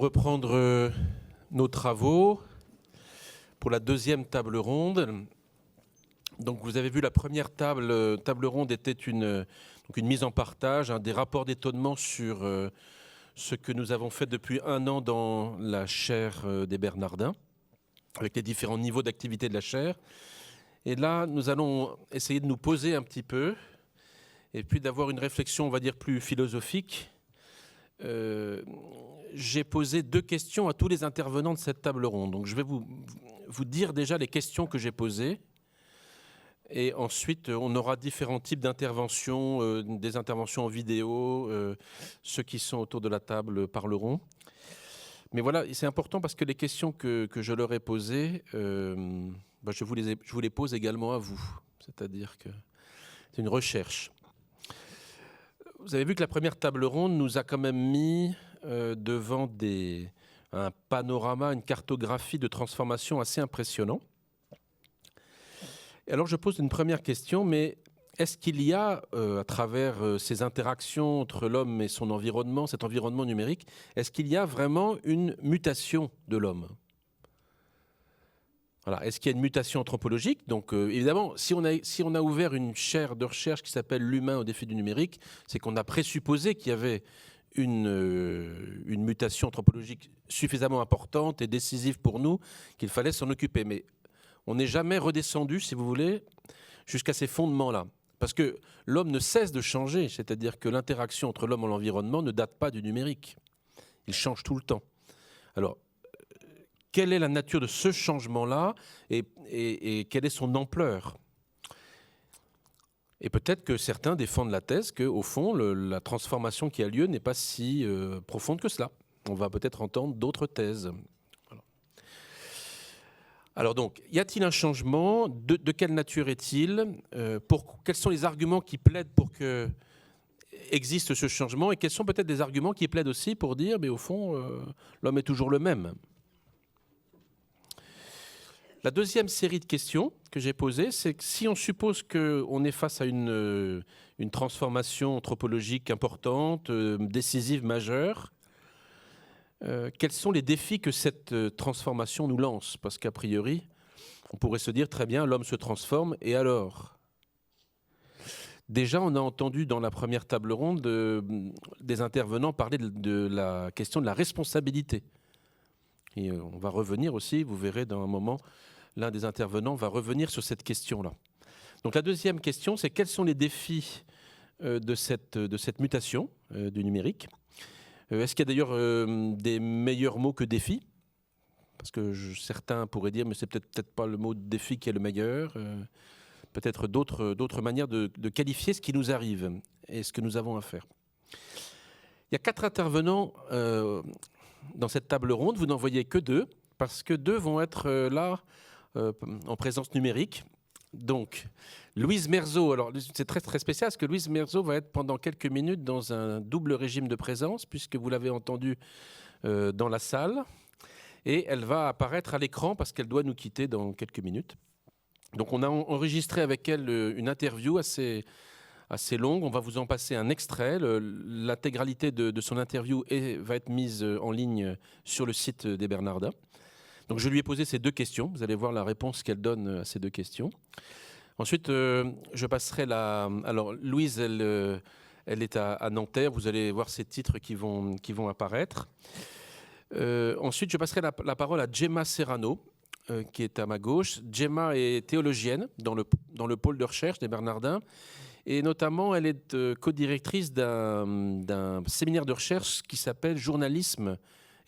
reprendre nos travaux pour la deuxième table ronde. Donc vous avez vu la première table ronde était une mise en partage, des rapports d'étonnement sur ce que nous avons fait depuis 1 an dans la chaire des Bernardins, avec les différents niveaux d'activité de la chaire. Et là, nous allons essayer de nous poser un petit peu et puis d'avoir une réflexion, on va dire, plus philosophique. J'ai posé 2 questions à tous les intervenants de cette table ronde. Donc je vais vous dire déjà les questions que j'ai posées. Et ensuite, on aura différents types d'interventions, des interventions en vidéo. Ceux qui sont autour de la table parleront. Mais voilà, c'est important parce que les questions que je leur ai posées, je vous les pose également à vous. C'est-à-dire que c'est une recherche. Vous avez vu que la première table ronde nous a quand même mis devant un panorama, une cartographie de transformation assez impressionnant. Et alors je pose une première question, mais est-ce qu'il y a, à travers ces interactions entre l'homme et son environnement, cet environnement numérique, est-ce qu'il y a vraiment une mutation de l'homme ? Voilà. Est-ce qu'il y a une mutation anthropologique ? Donc évidemment, si on a ouvert une chaire de recherche qui s'appelle l'humain au défi du numérique, c'est qu'on a présupposé qu'il y avait une mutation anthropologique suffisamment importante et décisive pour nous qu'il fallait s'en occuper. Mais on n'est jamais redescendu, si vous voulez, jusqu'à ces fondements-là. Parce que l'homme ne cesse de changer, c'est-à-dire que l'interaction entre l'homme et l'environnement ne date pas du numérique. Il change tout le temps. Alors, quelle est la nature de ce changement-là et quelle est son ampleur ? Et peut-être que certains défendent la thèse qu'au fond, la transformation qui a lieu n'est pas si profonde que cela. On va peut-être entendre d'autres thèses. Voilà. Alors donc, y a-t-il un changement ? De quelle nature est-il ? Quels sont les arguments qui plaident pour que existe ce changement ? Et quels sont peut-être des arguments qui plaident aussi pour dire, mais au fond, l'homme est toujours le même ? La deuxième série de questions que j'ai posées, c'est que si on suppose qu'on est face à une transformation anthropologique importante, décisive, majeure, quels sont les défis que cette transformation nous lance ? Parce qu'a priori, on pourrait se dire, très bien, l'homme se transforme, et alors ? Déjà, on a entendu dans la première table ronde des intervenants parler de la question de la responsabilité. Et on va revenir aussi, vous verrez dans un moment, l'un des intervenants va revenir sur cette question-là. Donc la deuxième question, c'est quels sont les défis de cette mutation du numérique ? Est-ce qu'il y a d'ailleurs des meilleurs mots que défi ? Parce que certains pourraient dire, mais c'est peut-être pas le mot défi qui est le meilleur. Peut-être d'autres manières de qualifier ce qui nous arrive et ce que nous avons à faire. Il y a 4 intervenants dans cette table ronde. Vous n'en voyez que 2, parce que 2 vont être là en présence numérique. Donc, Louise Merzeau, alors c'est très, très spécial, parce que Louise Merzeau va être pendant quelques minutes dans un double régime de présence, puisque vous l'avez entendu dans la salle, et elle va apparaître à l'écran, parce qu'elle doit nous quitter dans quelques minutes. Donc on a enregistré avec elle une interview assez longue. On va vous en passer un extrait. L'intégralité de son interview va être mise en ligne sur le site des Bernardins. Donc je lui ai posé ces 2 questions. Vous allez voir la réponse qu'elle donne à ces 2 questions. Ensuite, je passerai Alors Louise, elle est à Nanterre. Vous allez voir ces titres qui vont apparaître. Ensuite, je passerai la parole à Gemma Serrano, qui est à ma gauche. Gemma est théologienne dans le pôle de recherche des Bernardins. Et notamment, elle est co-directrice d'un séminaire de recherche qui s'appelle Journalisme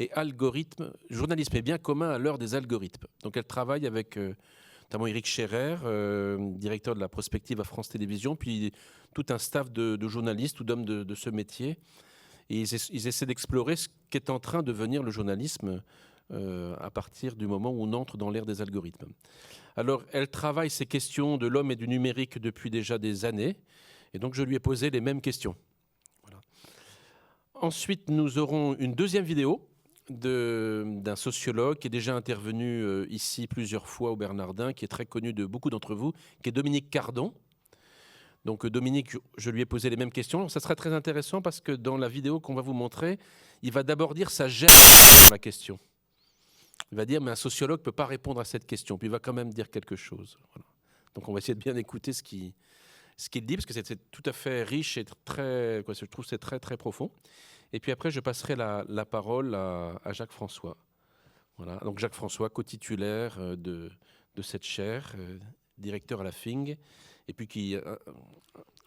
et algorithmes. Journalisme est bien commun à l'heure des algorithmes. Donc elle travaille avec notamment Éric Scherer, directeur de la prospective à France Télévisions, puis tout un staff de journalistes ou d'hommes de ce métier. Et ils essaient d'explorer ce qu'est en train de devenir le journalisme à partir du moment où on entre dans l'ère des algorithmes. Alors, elle travaille ces questions de l'homme et du numérique depuis déjà des années, et donc je lui ai posé les mêmes questions. Voilà. Ensuite, nous aurons une deuxième vidéo d'un sociologue qui est déjà intervenu ici plusieurs fois au Bernardin, qui est très connu de beaucoup d'entre vous, qui est Dominique Cardon. Donc Dominique, je lui ai posé les mêmes questions. Ça sera très intéressant parce que dans la vidéo qu'on va vous montrer, il va d'abord dire sa gêne sur la question. Il va dire, mais un sociologue ne peut pas répondre à cette question. Puis il va quand même dire quelque chose. Voilà. Donc on va essayer de bien écouter ce qu'il dit, parce que c'est tout à fait riche et très, je trouve que c'est très, très profond. Et puis après, je passerai la parole à Jacques-François. Voilà. Donc Jacques-François, co-titulaire de cette chaire, directeur à la FING, et puis qui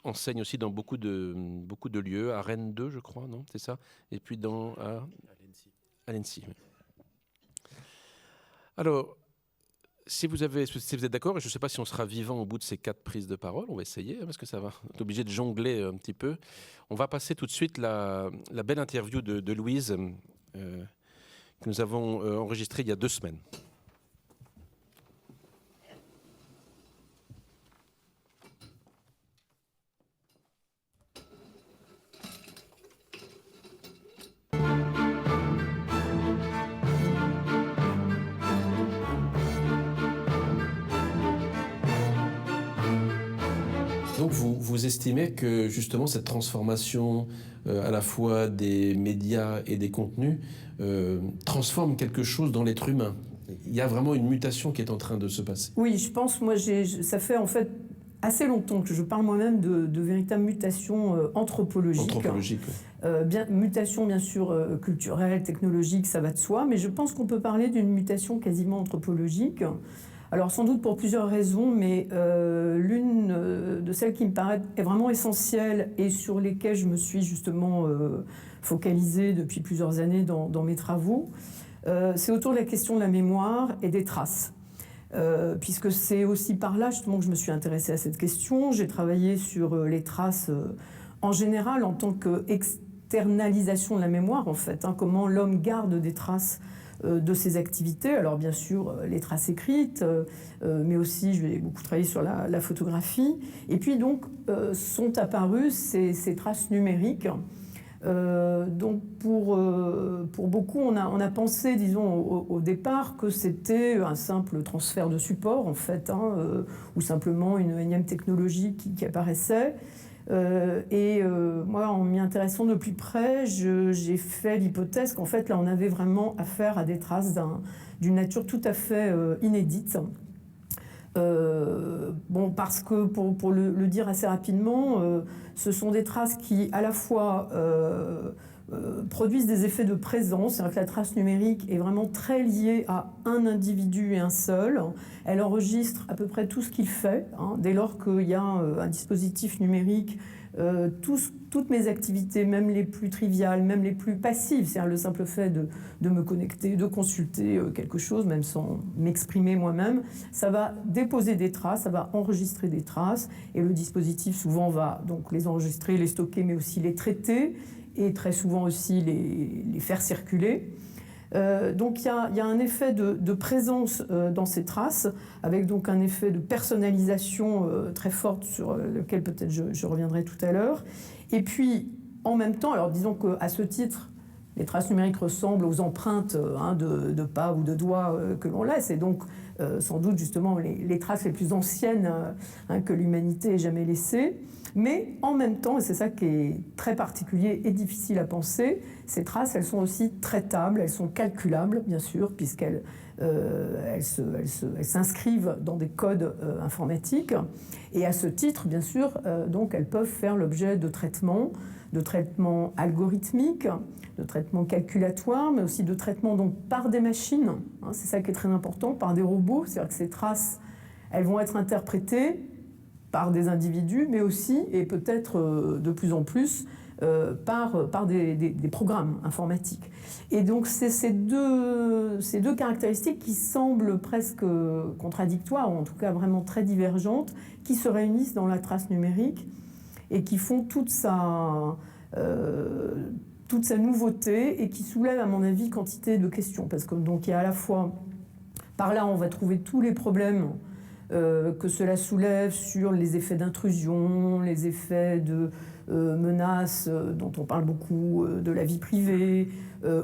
enseigne aussi dans beaucoup de lieux, à Rennes 2, je crois, non? C'est ça? Et puis à l'ENSI. Alors, si vous êtes d'accord, et je ne sais pas si on sera vivant au bout de ces 4 prises de parole, on va essayer, parce que ça va, on est obligé de jongler un petit peu. On va passer tout de suite la belle interview de Louise, que nous avons enregistrée il y a 2 semaines. Donc vous estimez que justement cette transformation à la fois des médias et des contenus transforme quelque chose dans l'être humain. Il y a vraiment une mutation qui est en train de se passer. Oui, je pense, moi, ça fait en fait assez longtemps que je parle moi-même de véritables mutations anthropologiques. Anthropologique, oui. Mutation bien sûr culturelle, technologique, ça va de soi, mais je pense qu'on peut parler d'une mutation quasiment anthropologique. Alors sans doute pour plusieurs raisons, mais l'une de celles qui me paraît est vraiment essentielle et sur lesquelles je me suis justement focalisée depuis plusieurs années dans mes travaux, c'est autour de la question de la mémoire et des traces. Puisque c'est aussi par là justement que je me suis intéressée à cette question. J'ai travaillé sur les traces en général en tant qu'externalisation de la mémoire en fait, comment l'homme garde des traces de ses activités. Alors bien sûr les traces écrites, mais aussi je vais beaucoup travailler sur la photographie. Et puis donc sont apparues ces traces numériques. Donc pour beaucoup, on a pensé, disons, au départ que c'était un simple transfert de support, en fait, ou simplement une énième technologie qui apparaissait. Moi, en m'y intéressant de plus près, j'ai fait l'hypothèse qu'en fait, là, on avait vraiment affaire à des traces d'une nature tout à fait inédite. Parce que, pour le dire assez rapidement, ce sont des traces qui, à la fois, produisent des effets de présence, c'est-à-dire que la trace numérique est vraiment très liée à un individu et un seul. Elle enregistre à peu près tout ce qu'il fait, dès lors qu'il y a un dispositif numérique. Toutes mes activités, même les plus triviales, même les plus passives, c'est-à-dire le simple fait de me connecter, de consulter quelque chose, même sans m'exprimer moi-même, ça va déposer des traces, ça va enregistrer des traces, et le dispositif souvent va donc les enregistrer, les stocker, mais aussi les traiter, et très souvent aussi les faire circuler. Donc il y a un effet de présence dans ces traces, avec donc un effet de personnalisation très forte sur lequel peut-être je reviendrai tout à l'heure. Et puis en même temps, alors disons qu'à ce titre, les traces numériques ressemblent aux empreintes de pas ou de doigts que l'on laisse, et donc sans doute justement les traces les plus anciennes que l'humanité ait jamais laissées. Mais en même temps, et c'est ça qui est très particulier et difficile à penser, ces traces, elles sont aussi traitables, elles sont calculables, bien sûr, puisqu'elles s'inscrivent dans des codes informatiques. Et à ce titre, bien sûr, donc elles peuvent faire l'objet de traitements algorithmiques, de traitements calculatoires, mais aussi de traitements donc par des machines. C'est ça qui est très important, par des robots. C'est-à-dire que ces traces, elles vont être interprétées par des individus, mais aussi, et peut-être de plus en plus, par des programmes informatiques. Et donc c'est ces deux caractéristiques qui semblent presque contradictoires, ou en tout cas vraiment très divergentes, qui se réunissent dans la trace numérique et qui font toute sa nouveauté et qui soulèvent, à mon avis, quantité de questions. Parce que donc il y a à la fois, par là on va trouver tous les problèmes que cela soulève sur les effets d'intrusion, les effets de menaces dont on parle beaucoup, de la vie privée,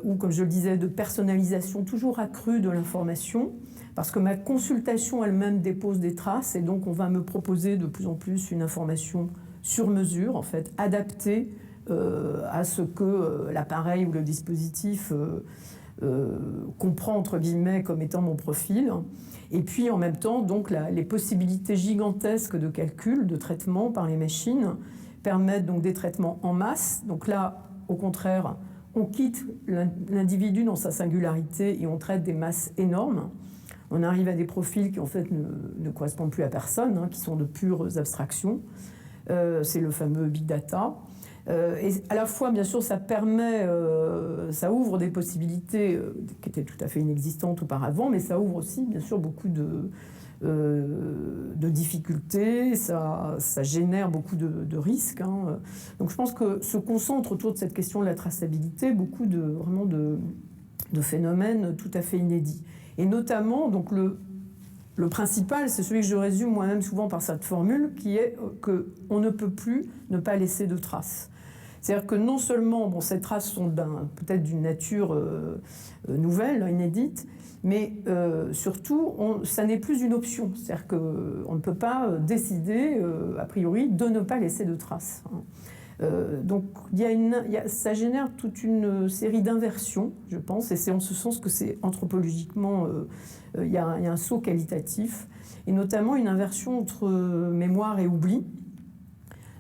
ou comme je le disais, de personnalisation toujours accrue de l'information, parce que ma consultation elle-même dépose des traces, et donc on va me proposer de plus en plus une information sur mesure, en fait, adaptées à ce que l'appareil ou le dispositif comprend, entre guillemets, comme étant mon profil. Et puis, en même temps, donc, les possibilités gigantesques de calcul, de traitement par les machines, permettent donc des traitements en masse. Donc là, au contraire, on quitte l'individu dans sa singularité et on traite des masses énormes. On arrive à des profils qui, en fait, ne correspondent plus à personne, qui sont de pures abstractions. C'est le fameux big data. Et à la fois, bien sûr, ça permet, ça ouvre des possibilités qui étaient tout à fait inexistantes auparavant, mais ça ouvre aussi, bien sûr, beaucoup de difficultés, ça génère beaucoup de risques. Donc je pense que se concentre autour de cette question de la traçabilité beaucoup de phénomènes tout à fait inédits. Et notamment, donc le principal, c'est celui que je résume moi-même souvent par cette formule, qui est qu'on ne peut plus ne pas laisser de traces. C'est-à-dire que non seulement ces traces sont peut-être d'une nature nouvelle, inédite, mais surtout, ça n'est plus une option. C'est-à-dire qu'on ne peut pas décider, a priori, de ne pas laisser de traces. Donc ça génère toute une série d'inversions, je pense, et c'est en ce sens que c'est anthropologiquement, il y a un saut qualitatif, et notamment une inversion entre mémoire et oubli,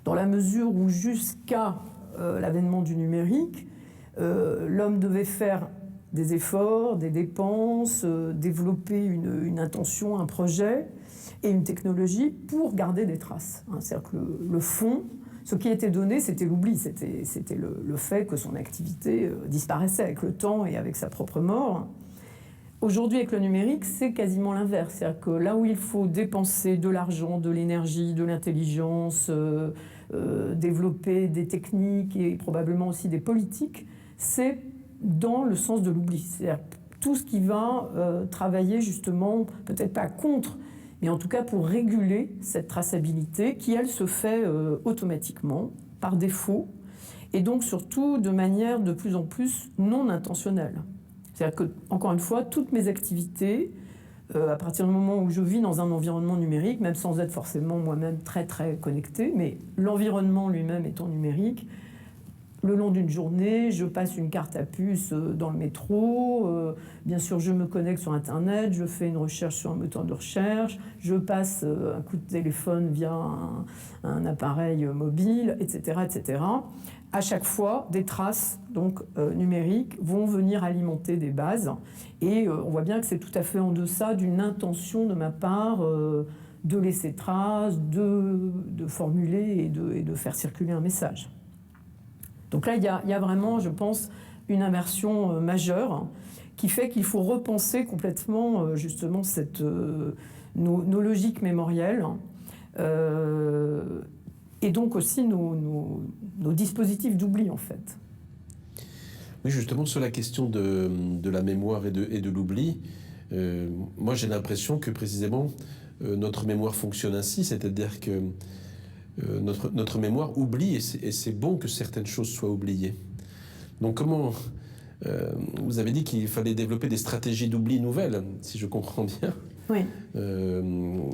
dans la mesure où jusqu'à l'avènement du numérique, l'homme devait faire des efforts, des dépenses, développer une intention, un projet et une technologie pour garder des traces. C'est-à-dire que le fond, ce qui était donné, c'était l'oubli, c'était le fait que son activité disparaissait avec le temps et avec sa propre mort. Aujourd'hui, avec le numérique, c'est quasiment l'inverse. C'est-à-dire que là où il faut dépenser de l'argent, de l'énergie, de l'intelligence, développer des techniques et probablement aussi des politiques, c'est dans le sens de l'oubli. C'est-à-dire tout ce qui va travailler justement, peut-être pas contre, mais en tout cas pour réguler cette traçabilité qui, elle, se fait automatiquement, par défaut, et donc surtout de manière de plus en plus non intentionnelle. C'est-à-dire que, encore une fois, toutes mes activités, à partir du moment où je vis dans un environnement numérique, même sans être forcément moi-même très très connecté, mais l'environnement lui-même étant numérique, le long d'une journée, je passe une carte à puce dans le métro, bien sûr je me connecte sur Internet, je fais une recherche sur un moteur de recherche, je passe un coup de téléphone via un appareil mobile, etc., etc. À chaque fois, des traces donc, numériques vont venir alimenter des bases. Et on voit bien que c'est tout à fait en deçà d'une intention de ma part de laisser trace, de formuler et de faire circuler un message. Donc là, il y a vraiment, je pense, une inversion majeure qui fait qu'il faut repenser complètement justement nos logiques mémorielles et donc aussi nos dispositifs d'oubli, en fait. Oui, justement, sur la question de la mémoire et de l'oubli, moi j'ai l'impression que précisément notre mémoire fonctionne ainsi, c'est-à-dire que notre mémoire oublie, et c'est bon que certaines choses soient oubliées. Donc comment... vous avez dit qu'il fallait développer des stratégies d'oubli nouvelles, si je comprends bien. Oui.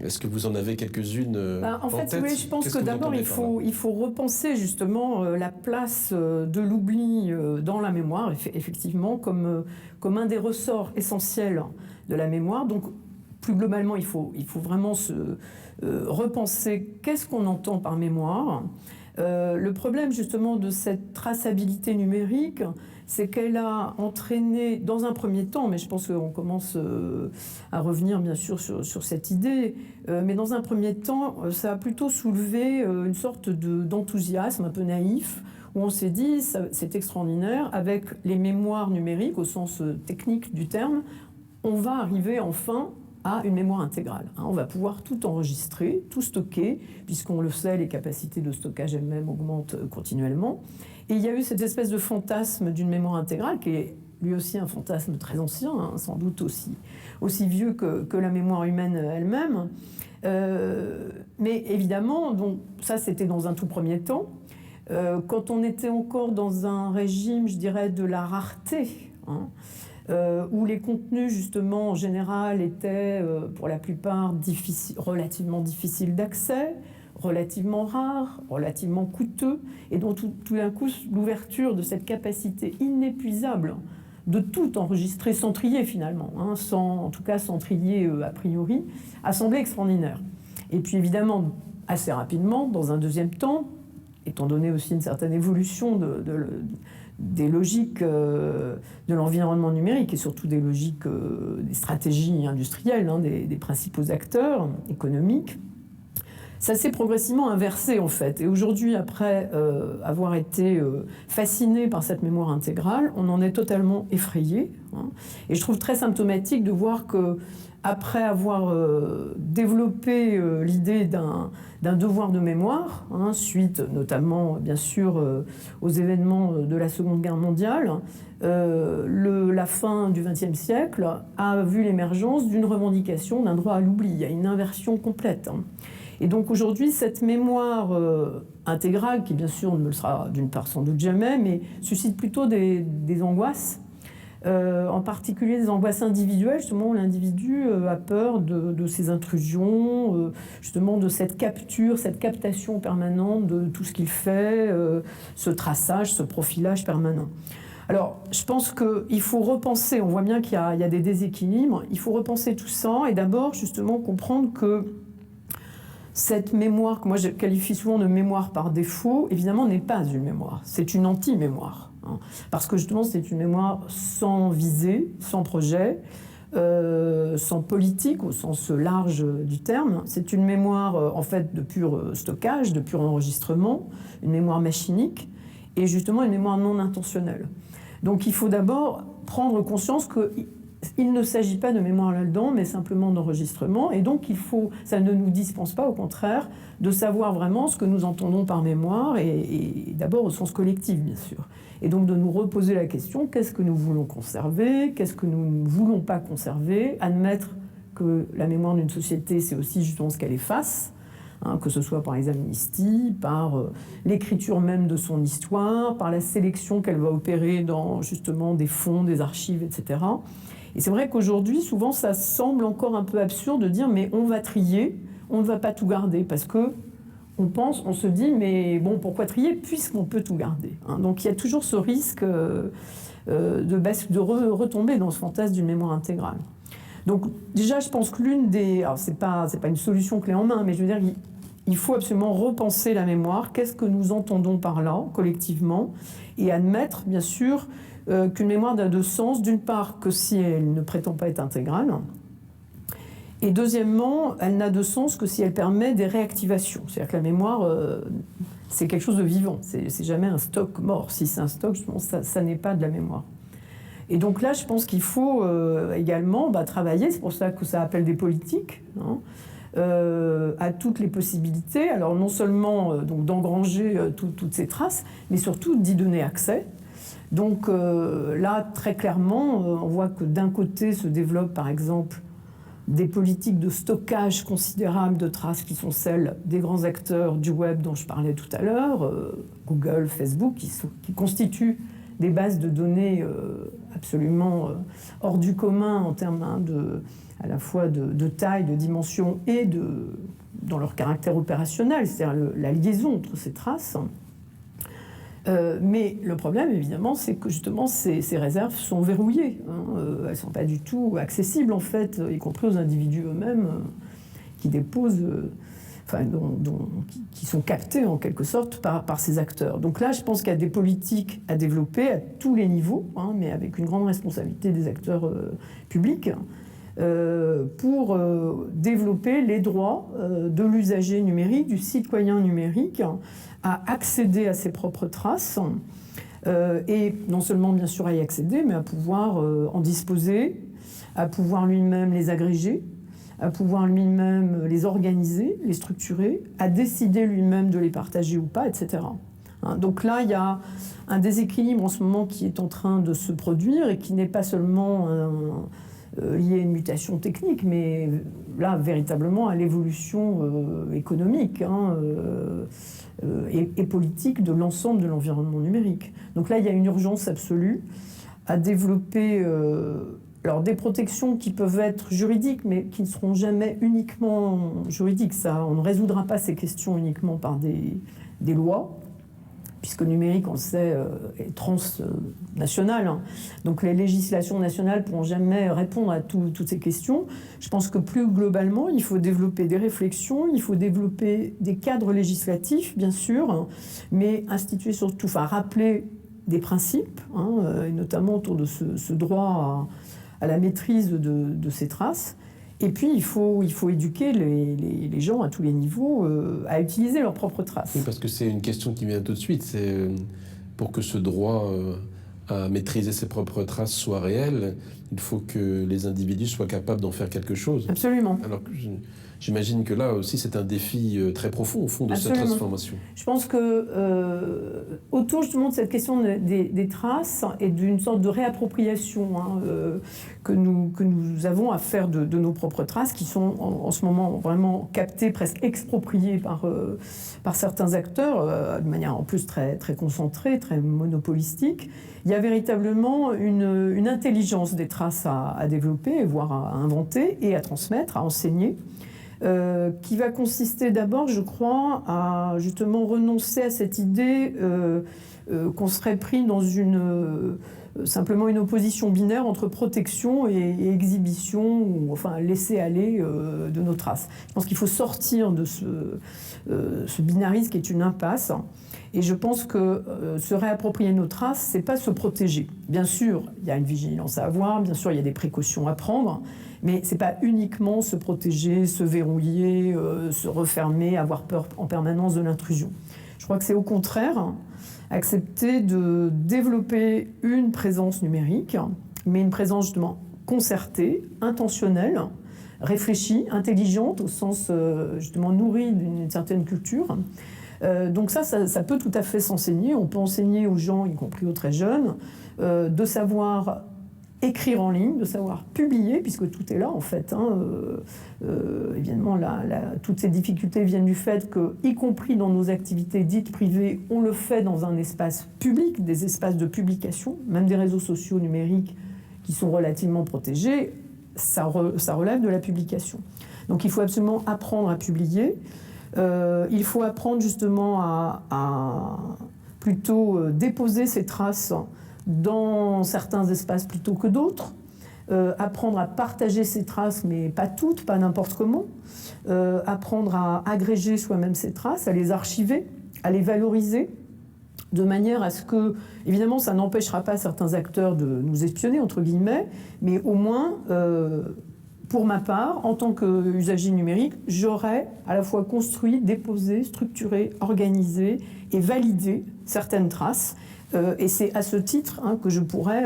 Est-ce que vous en avez quelques-unes en fait, tête? Oui, je pense que d'abord, il faut repenser justement la place de l'oubli dans la mémoire, effectivement, comme un des ressorts essentiels de la mémoire. Donc, plus globalement, il faut vraiment repenser qu'est-ce qu'on entend par mémoire. Le problème, justement, de cette traçabilité numérique, c'est qu'elle a entraîné, dans un premier temps, mais je pense qu'on commence à revenir bien sûr sur cette idée, mais dans un premier temps, ça a plutôt soulevé une sorte d'enthousiasme un peu naïf, où on s'est dit, c'est extraordinaire, avec les mémoires numériques, au sens technique du terme, on va arriver enfin à une mémoire intégrale. On va pouvoir tout enregistrer, tout stocker, puisqu'on le sait, les capacités de stockage elles-mêmes augmentent continuellement. Et il y a eu cette espèce de fantasme d'une mémoire intégrale, qui est lui aussi un fantasme très ancien, sans doute aussi vieux que la mémoire humaine elle-même. Mais évidemment, donc, ça c'était dans un tout premier temps. Quand on était encore dans un régime, je dirais, de la rareté, où les contenus, justement, en général, étaient, pour la plupart, relativement difficiles d'accès, relativement rare, relativement coûteux, et dont tout d'un coup, l'ouverture de cette capacité inépuisable de tout enregistrer sans trier finalement, hein, en tout cas sans trier a priori, a semblé extraordinaire. Et puis évidemment, assez rapidement, dans un deuxième temps, étant donné aussi une certaine évolution des logiques de l'environnement numérique et surtout des logiques, des stratégies industrielles, hein, des principaux acteurs économiques, ça s'est progressivement inversé en fait. Et aujourd'hui, après avoir été fasciné par cette mémoire intégrale, on en est totalement effrayé. Hein. Et je trouve très symptomatique de voir que après avoir développé l'idée d'un devoir de mémoire, hein, suite notamment bien sûr aux événements de la Seconde Guerre mondiale, la fin du XXe siècle a vu l'émergence d'une revendication d'un droit à l'oubli. Il y a une inversion complète. Hein. Et donc aujourd'hui, cette mémoire intégrale, qui bien sûr ne le sera d'une part sans doute jamais, mais suscite plutôt des angoisses, en particulier des angoisses individuelles, justement, où l'individu a peur de ces intrusions, justement de cette capture, cette captation permanente de tout ce qu'il fait, ce traçage, ce profilage permanent. Alors, je pense qu'il faut repenser, on voit bien qu'il y a des déséquilibres, il faut repenser tout ça et d'abord, justement, comprendre que cette mémoire, que moi je qualifie souvent de mémoire par défaut, évidemment n'est pas une mémoire, c'est une anti-mémoire. Hein, parce que justement c'est une mémoire sans visée, sans projet, sans politique au sens large du terme. C'est une mémoire en fait de pur stockage, de pur enregistrement, une mémoire machinique et justement une mémoire non intentionnelle. Donc il faut d'abord prendre conscience que il ne s'agit pas de mémoire là-dedans, mais simplement d'enregistrement. Et donc, ça ne nous dispense pas, au contraire, de savoir vraiment ce que nous entendons par mémoire, et d'abord au sens collectif, bien sûr. Et donc, de nous reposer la question, qu'est-ce que nous voulons conserver, qu'est-ce que nous ne voulons pas conserver, admettre que la mémoire d'une société, c'est aussi justement ce qu'elle efface, hein, que ce soit par les amnisties, par l'écriture même de son histoire, par la sélection qu'elle va opérer dans, justement, des fonds, des archives, etc., et c'est vrai qu'aujourd'hui, souvent, ça semble encore un peu absurde de dire mais on va trier, on ne va pas tout garder parce que on se dit mais bon, pourquoi trier puisqu'on peut tout garder, hein. Donc il y a toujours ce risque de retomber dans ce fantasme d'une mémoire intégrale. Donc déjà, je pense que alors c'est pas une solution clé en main, mais je veux dire, il faut absolument repenser la mémoire. Qu'est-ce que nous entendons par là, collectivement, et admettre, bien sûr, qu'une mémoire n'a de sens, d'une part, que si elle ne prétend pas être intégrale, et deuxièmement, elle n'a de sens que si elle permet des réactivations. C'est-à-dire que la mémoire, c'est quelque chose de vivant, c'est jamais un stock mort. Si c'est un stock, ça n'est pas de la mémoire. Et donc là, je pense qu'il faut également travailler, c'est pour ça que ça appelle des politiques, hein, à toutes les possibilités, alors non seulement d'engranger toutes ces traces, mais surtout d'y donner accès. Donc là, très clairement, on voit que d'un côté se développent par exemple des politiques de stockage considérables de traces qui sont celles des grands acteurs du web dont je parlais tout à l'heure, Google, Facebook, qui constituent des bases de données absolument hors du commun en termes à la fois de taille, de dimension et dans leur caractère opérationnel, c'est-à-dire la liaison entre ces traces. Mais le problème, évidemment, c'est que justement ces réserves sont verrouillées. Hein, elles ne sont pas du tout accessibles, en fait, y compris aux individus eux-mêmes qui déposent, qui sont captés en quelque sorte par ces acteurs. Donc là, je pense qu'il y a des politiques à développer à tous les niveaux, hein, mais avec une grande responsabilité des acteurs publics, pour développer les droits de l'usager numérique, du citoyen numérique, à accéder à ses propres traces, et non seulement bien sûr à y accéder, mais à pouvoir en disposer, à pouvoir lui-même les agréger, à pouvoir lui-même les organiser, les structurer, à décider lui-même de les partager ou pas, etc. Hein, donc là, il y a un déséquilibre en ce moment qui est en train de se produire et qui n'est pas seulement lié à une mutation technique, mais là, véritablement, à l'évolution économique, hein, et politique de l'ensemble de l'environnement numérique. Donc là, il y a une urgence absolue à développer Alors des protections qui peuvent être juridiques, mais qui ne seront jamais uniquement juridiques. Ça, on ne résoudra pas ces questions uniquement par des lois, puisque le numérique, on le sait, est transnational. Hein. Donc les législations nationales ne pourront jamais répondre à toutes ces questions. Je pense que plus globalement, il faut développer des réflexions, il faut développer des cadres législatifs, bien sûr, hein, mais instituer surtout, enfin rappeler des principes, hein, et notamment autour de ce droit à la maîtrise de ces traces. Et puis, il faut éduquer les gens à tous les niveaux à utiliser leurs propres traces. Oui, parce que c'est une question qui vient tout de suite. C'est pour que ce droit à maîtriser ses propres traces soit réel, il faut que les individus soient capables d'en faire quelque chose. Absolument. Alors que j'imagine que là aussi, c'est un défi très profond, au fond, de Absolument. cette transformation. Je pense que autour justement de cette question des traces et d'une sorte de réappropriation hein, que nous avons à faire de nos propres traces, qui sont en ce moment vraiment captées, presque expropriées par certains acteurs, de manière en plus très, très concentrée, très monopolistique. Il y a véritablement une intelligence des traces à développer, voire à inventer et à transmettre, à enseigner. Qui va consister d'abord, je crois, à justement renoncer à cette idée qu'on serait pris dans simplement une opposition binaire entre protection et exhibition, ou enfin laisser aller de nos traces. Je pense qu'il faut sortir de ce binarisme qui est une impasse. Et je pense que se réapproprier nos traces, c'est pas se protéger. Bien sûr, il y a une vigilance à avoir, bien sûr, il y a des précautions à prendre, mais c'est pas uniquement se protéger, se verrouiller, se refermer, avoir peur en permanence de l'intrusion. Je crois que c'est au contraire accepter de développer une présence numérique, mais une présence justement concertée, intentionnelle, réfléchie, intelligente, au sens justement nourrie d'une certaine culture. Donc ça peut tout à fait s'enseigner. On peut enseigner aux gens, y compris aux très jeunes, de savoir écrire en ligne, de savoir publier, puisque tout est là en fait. Hein. Évidemment, toutes ces difficultés viennent du fait que, y compris dans nos activités dites privées, on le fait dans un espace public, des espaces de publication, même des réseaux sociaux numériques qui sont relativement protégés, ça relève de la publication. Donc il faut absolument apprendre à publier. Il faut apprendre justement à plutôt déposer ses traces dans certains espaces plutôt que d'autres, apprendre à partager ses traces, mais pas toutes, pas n'importe comment, apprendre à agréger soi-même ses traces, à les archiver, à les valoriser, de manière à ce que, évidemment, ça n'empêchera pas certains acteurs de nous espionner, entre guillemets, mais au moins, pour ma part, en tant qu'usager numérique, j'aurais à la fois construit, déposé, structuré, organisé et validé certaines traces. Et c'est à ce titre hein, que je pourrais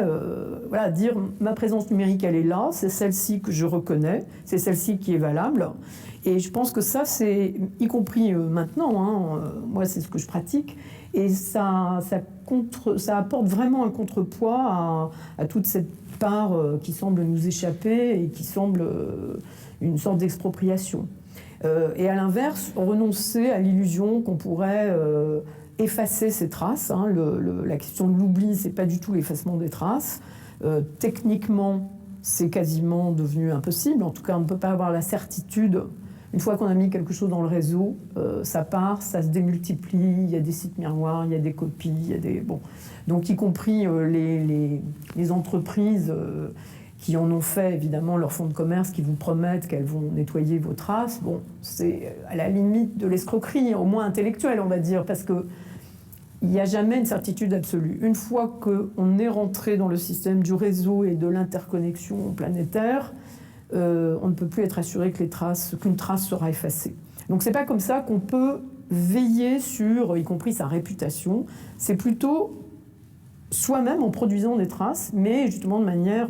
dire ma présence numérique, elle est là, c'est celle-ci que je reconnais, c'est celle-ci qui est valable. Et je pense que ça, c'est, y compris maintenant, hein, moi c'est ce que je pratique, et ça apporte vraiment un contrepoids à toute cette part qui semble nous échapper et qui semble une sorte d'expropriation. Et à l'inverse, renoncer à l'illusion qu'on pourrait effacer ces traces. Hein. La question de l'oubli, c'est pas du tout l'effacement des traces. Techniquement, c'est quasiment devenu impossible. En tout cas, on ne peut pas avoir la certitude. Une fois qu'on a mis quelque chose dans le réseau, ça part, ça se démultiplie, il y a des sites miroirs, il y a des copies, il y a des... Bon. Donc y compris les entreprises qui en ont fait évidemment leur fonds de commerce, qui vous promettent qu'elles vont nettoyer vos traces, bon, c'est à la limite de l'escroquerie, au moins intellectuelle on va dire, parce que il n'y a jamais une certitude absolue. Une fois qu'on est rentré dans le système du réseau et de l'interconnexion planétaire, on ne peut plus être assuré qu'une trace sera effacée. Donc c'est pas comme ça qu'on peut veiller sur, y compris sa réputation, c'est plutôt soi-même en produisant des traces, mais justement de manière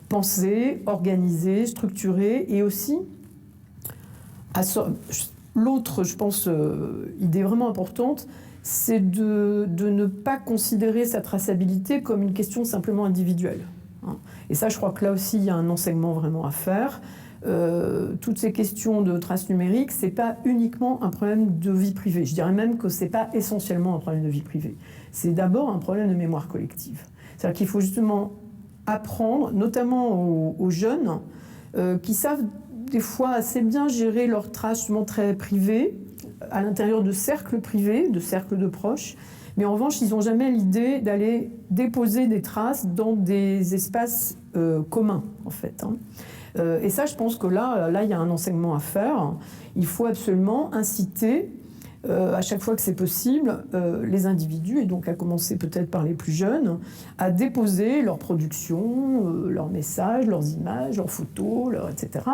pensée, organisée, structurée, et aussi l'autre, je pense, idée vraiment importante, c'est de ne pas considérer sa traçabilité comme une question simplement individuelle. Hein. Et ça, je crois que là aussi, il y a un enseignement vraiment à faire. Toutes ces questions de traces numériques, c'est pas uniquement un problème de vie privée. Je dirais même que c'est pas essentiellement un problème de vie privée. C'est d'abord un problème de mémoire collective. C'est-à-dire qu'il faut justement apprendre, notamment aux jeunes, qui savent des fois assez bien gérer leurs traces justement très privées, à l'intérieur de cercles privés, de cercles de proches. Mais en revanche, ils n'ont jamais l'idée d'aller déposer des traces dans des espaces communs, en fait. Et ça, je pense que là, il y a un enseignement à faire. Il faut absolument inciter, à chaque fois que c'est possible, les individus, et donc à commencer peut-être par les plus jeunes, à déposer leurs productions, leurs messages, leurs images, leurs photos, etc.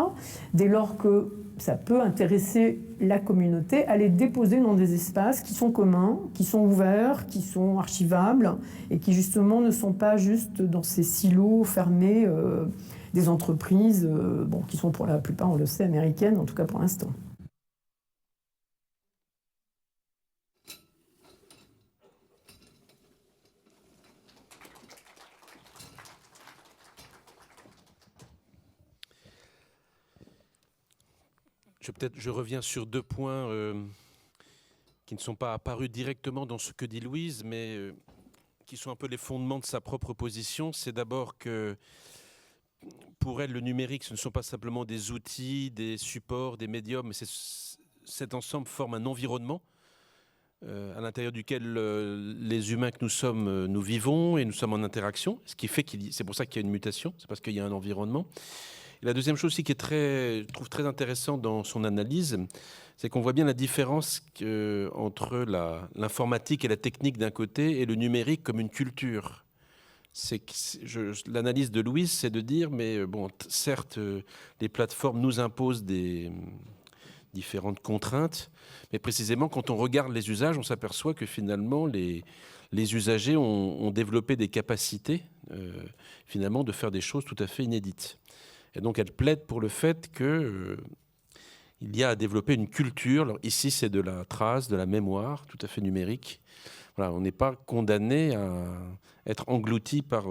Dès lors que ça peut intéresser la communauté, à les déposer dans des espaces qui sont communs, qui sont ouverts, qui sont archivables, et qui justement ne sont pas juste dans ces silos fermés des entreprises, qui sont pour la plupart, on le sait, américaines, en tout cas pour l'instant. Je reviens sur 2 points qui ne sont pas apparus directement dans ce que dit Louise, mais qui sont un peu les fondements de sa propre position. C'est d'abord que pour elle, le numérique, ce ne sont pas simplement des outils, des supports, des médiums, mais cet ensemble forme un environnement à l'intérieur duquel les humains que nous sommes, nous vivons et nous sommes en interaction, ce qui fait c'est pour ça qu'il y a une mutation, c'est parce qu'il y a un environnement. Et la deuxième chose aussi qui est je trouve très intéressante dans son analyse, c'est qu'on voit bien la différence entre l'informatique et la technique d'un côté et le numérique comme une culture. L'analyse de Louise, c'est de dire, mais bon, certes, les plateformes nous imposent des différentes contraintes, mais précisément quand on regarde les usages, on s'aperçoit que finalement les usagers ont développé des capacités finalement de faire des choses tout à fait inédites. Et donc elle plaide pour le fait qu'il y a à développer une culture. Alors ici, c'est de la trace, de la mémoire, tout à fait numérique. Voilà, on n'est pas condamné à être englouti par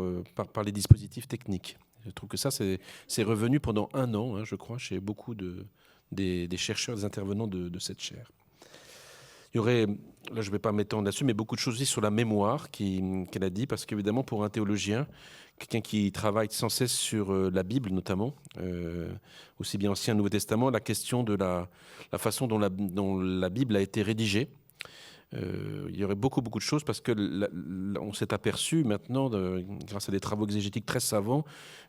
les dispositifs techniques. Je trouve que ça, c'est revenu pendant 1 an, je crois, chez beaucoup des chercheurs, des intervenants de cette chaire. Il y aurait, là je ne vais pas m'étendre là-dessus, mais beaucoup de choses aussi sur la mémoire qu'elle a dit, parce qu'évidemment pour un théologien, quelqu'un qui travaille sans cesse sur la Bible notamment, aussi bien Ancien que Nouveau Testament, la question de la façon dont la Bible a été rédigée. Il y aurait beaucoup de choses parce que on s'est aperçu maintenant, grâce à des travaux exégétiques très savants,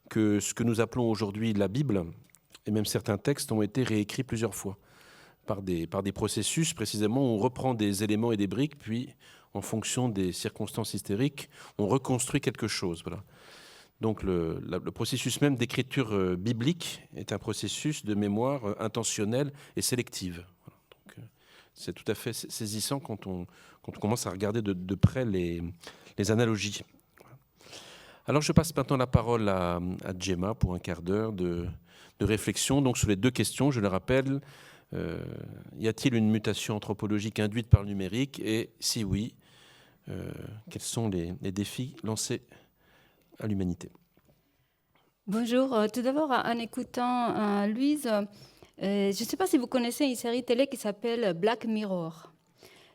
que ce que nous appelons aujourd'hui la Bible, et même certains textes ont été réécrits plusieurs fois par des processus. Précisément, on reprend des éléments et des briques, puis en fonction des circonstances historiques, on reconstruit quelque chose. Voilà. Donc le processus même d'écriture biblique est un processus de mémoire intentionnelle et sélective. Voilà. Donc, c'est tout à fait saisissant quand on commence à regarder de près les analogies. Alors je passe maintenant la parole à Gemma pour un quart d'heure de réflexion donc, sur les 2 questions, je le rappelle. Y a-t-il une mutation anthropologique induite par le numérique? Et si oui, quels sont les défis lancés à l'humanité? Bonjour. Tout d'abord, en écoutant Louise, je ne sais pas si vous connaissez une série télé qui s'appelle Black Mirror.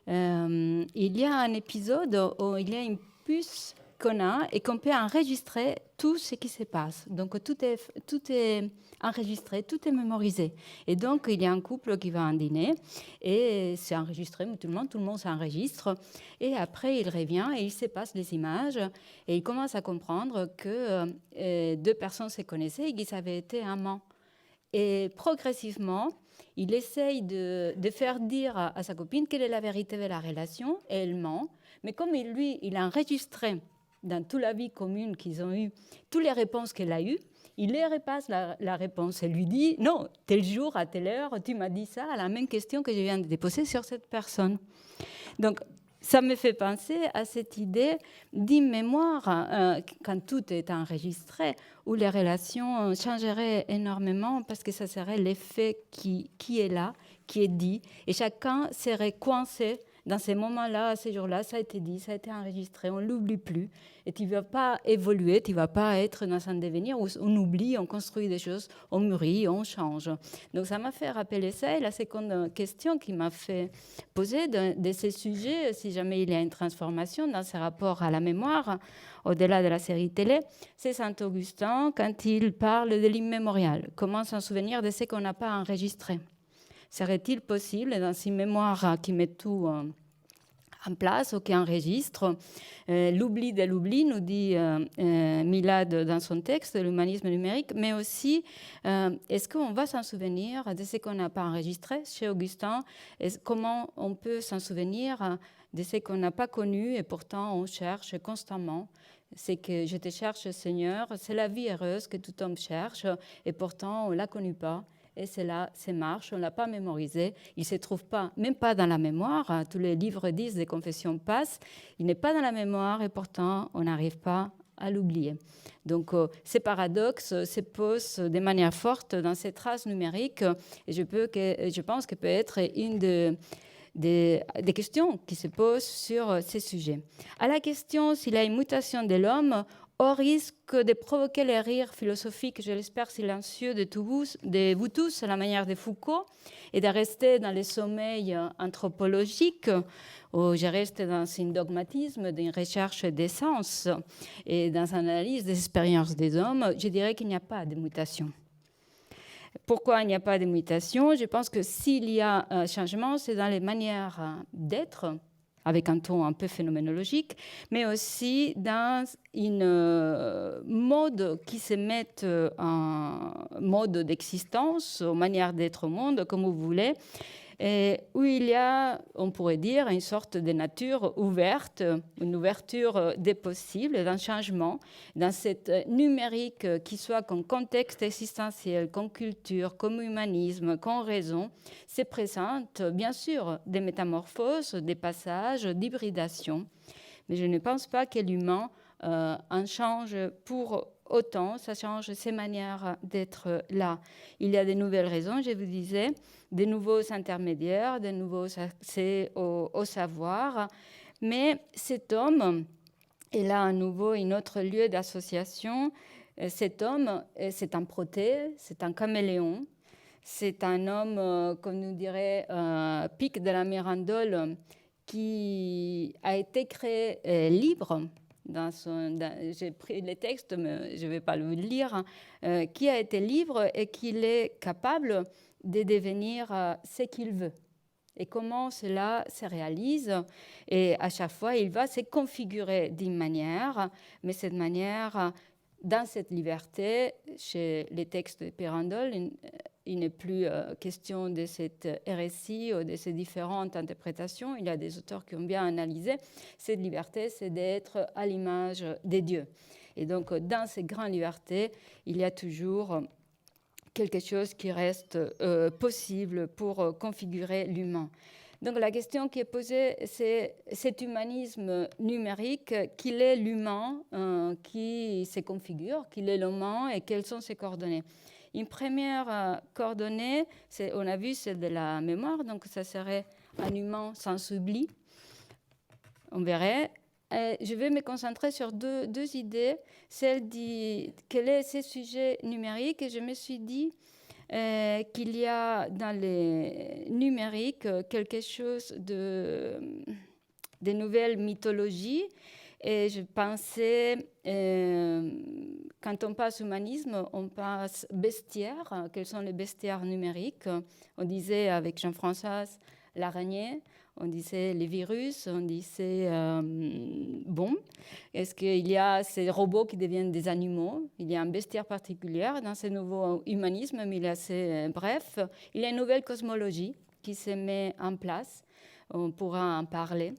Il y a un épisode où il y a une puce qu'on a et qu'on peut enregistrer tout ce qui se passe. Donc, tout est enregistré, tout est mémorisé. Et donc, il y a un couple qui va à un dîner et c'est enregistré, tout le monde s'enregistre. Et après, il revient et il se passe les images et il commence à comprendre que 2 personnes se connaissaient et qu'ils avaient été amants. Et progressivement, il essaye de faire dire à sa copine quelle est la vérité de la relation et elle ment. Mais comme il a enregistré dans toute la vie commune qu'ils ont eue, toutes les réponses qu'elle a eues, il lui repasse la réponse. Elle lui dit « Non, tel jour, à telle heure, tu m'as dit ça, à la même question que je viens de déposer sur cette personne. » Donc, ça me fait penser à cette idée d'une mémoire, quand tout est enregistré, où les relations changeraient énormément parce que ça serait l'effet qui est là, qui est dit, et chacun serait coincé dans ces moments-là, ces jours-là, ça a été dit, ça a été enregistré, on ne l'oublie plus. Et tu ne vas pas évoluer, tu ne vas pas être dans un devenir où on oublie, on construit des choses, on mûrit, on change. Donc ça m'a fait rappeler ça. Et la seconde question qui m'a fait poser de ces sujets, si jamais il y a une transformation dans ce rapport à la mémoire, au-delà de la série télé, c'est Saint-Augustin quand il parle de l'immémorial. Comment s'en souvenir de ce qu'on n'a pas enregistré? Serait-il possible, dans une mémoire qui met tout en place ou qui enregistre, l'oubli de l'oubli, nous dit Milad dans son texte, l'humanisme numérique, mais aussi, est-ce qu'on va s'en souvenir de ce qu'on n'a pas enregistré chez Augustin? Comment on peut s'en souvenir de ce qu'on n'a pas connu et pourtant on cherche constamment? C'est que je te cherche, Seigneur, c'est la vie heureuse que tout homme cherche et pourtant on ne l'a connue pas. Et c'est là, c'est marche, on ne l'a pas mémorisé. Il ne se trouve pas, même pas dans la mémoire. Tous les livres disent, des confessions passent. Il n'est pas dans la mémoire et pourtant, on n'arrive pas à l'oublier. Donc, ces paradoxes se posent de manière forte dans ces traces numériques. Et je pense que peut être une des questions qui se posent sur ces sujets. À la question s'il y a une mutation de l'homme, au risque de provoquer les rires philosophiques, je l'espère silencieux de vous tous, à la manière de Foucault, et de rester dans les sommeils anthropologiques, où je reste dans un dogmatisme d'une recherche des sens et dans une analyse des expériences des hommes, je dirais qu'il n'y a pas de mutation. Pourquoi il n'y a pas de mutation? Je pense que s'il y a un changement, c'est dans les manières d'être, avec un ton un peu phénoménologique, mais aussi dans une mode qui se met en mode d'existence, aux manières d'être au monde, comme vous voulez, et où il y a, on pourrait dire, une sorte de nature ouverte, une ouverture des possibles, d'un changement, dans cette numérique qui soit comme contexte existentiel, comme culture, comme humanisme, comme raison, se présente bien sûr des métamorphoses, des passages, d'hybridation, mais je ne pense pas que l'humain en change pour autant, ça change ses manières d'être là. Il y a de nouvelles raisons, je vous disais, de nouveaux intermédiaires, de nouveaux accès au savoir. Mais cet homme, et là à nouveau un autre lieu d'association, cet homme, c'est un proté, c'est un caméléon, c'est un homme, comme nous dirait Pic de la Mirandole, qui a été créé libre. J'ai pris les textes, mais je ne vais pas le lire, qui a été libre et qu'il est capable de devenir ce qu'il veut. Et comment cela se réalise? Et à chaque fois, il va se configurer d'une manière, mais cette manière, dans cette liberté, chez les textes de Pirandole, il n'est plus question de cette hérésie ou de ces différentes interprétations. Il y a des auteurs qui ont bien analysé. Cette liberté, c'est d'être à l'image des dieux. Et donc, dans ces grandes libertés, il y a toujours quelque chose qui reste possible pour configurer l'humain. Donc, la question qui est posée, c'est cet humanisme numérique, qu'il est l'humain qui se configure, qu'il est l'humain et quelles sont ses coordonnées. Une première coordonnée, on a vu, c'est de la mémoire, donc ça serait un humain sans oubli. On verrait. Et je vais me concentrer sur deux idées. Celle de quel est ce sujet numérique. Et je me suis dit qu'il y a dans les numériques quelque chose de nouvelles mythologies. Et je pensais, quand on passe humanisme, on passe bestiaire. Quels sont les bestiaires numériques? On disait avec Jean-François l'araignée, on disait les virus, on disait bon. Est-ce qu'il y a ces robots qui deviennent des animaux? Il y a un bestiaire particulier dans ce nouveau humanisme, mais il est assez bref. Il y a une nouvelle cosmologie qui se met en place. On pourra en parler.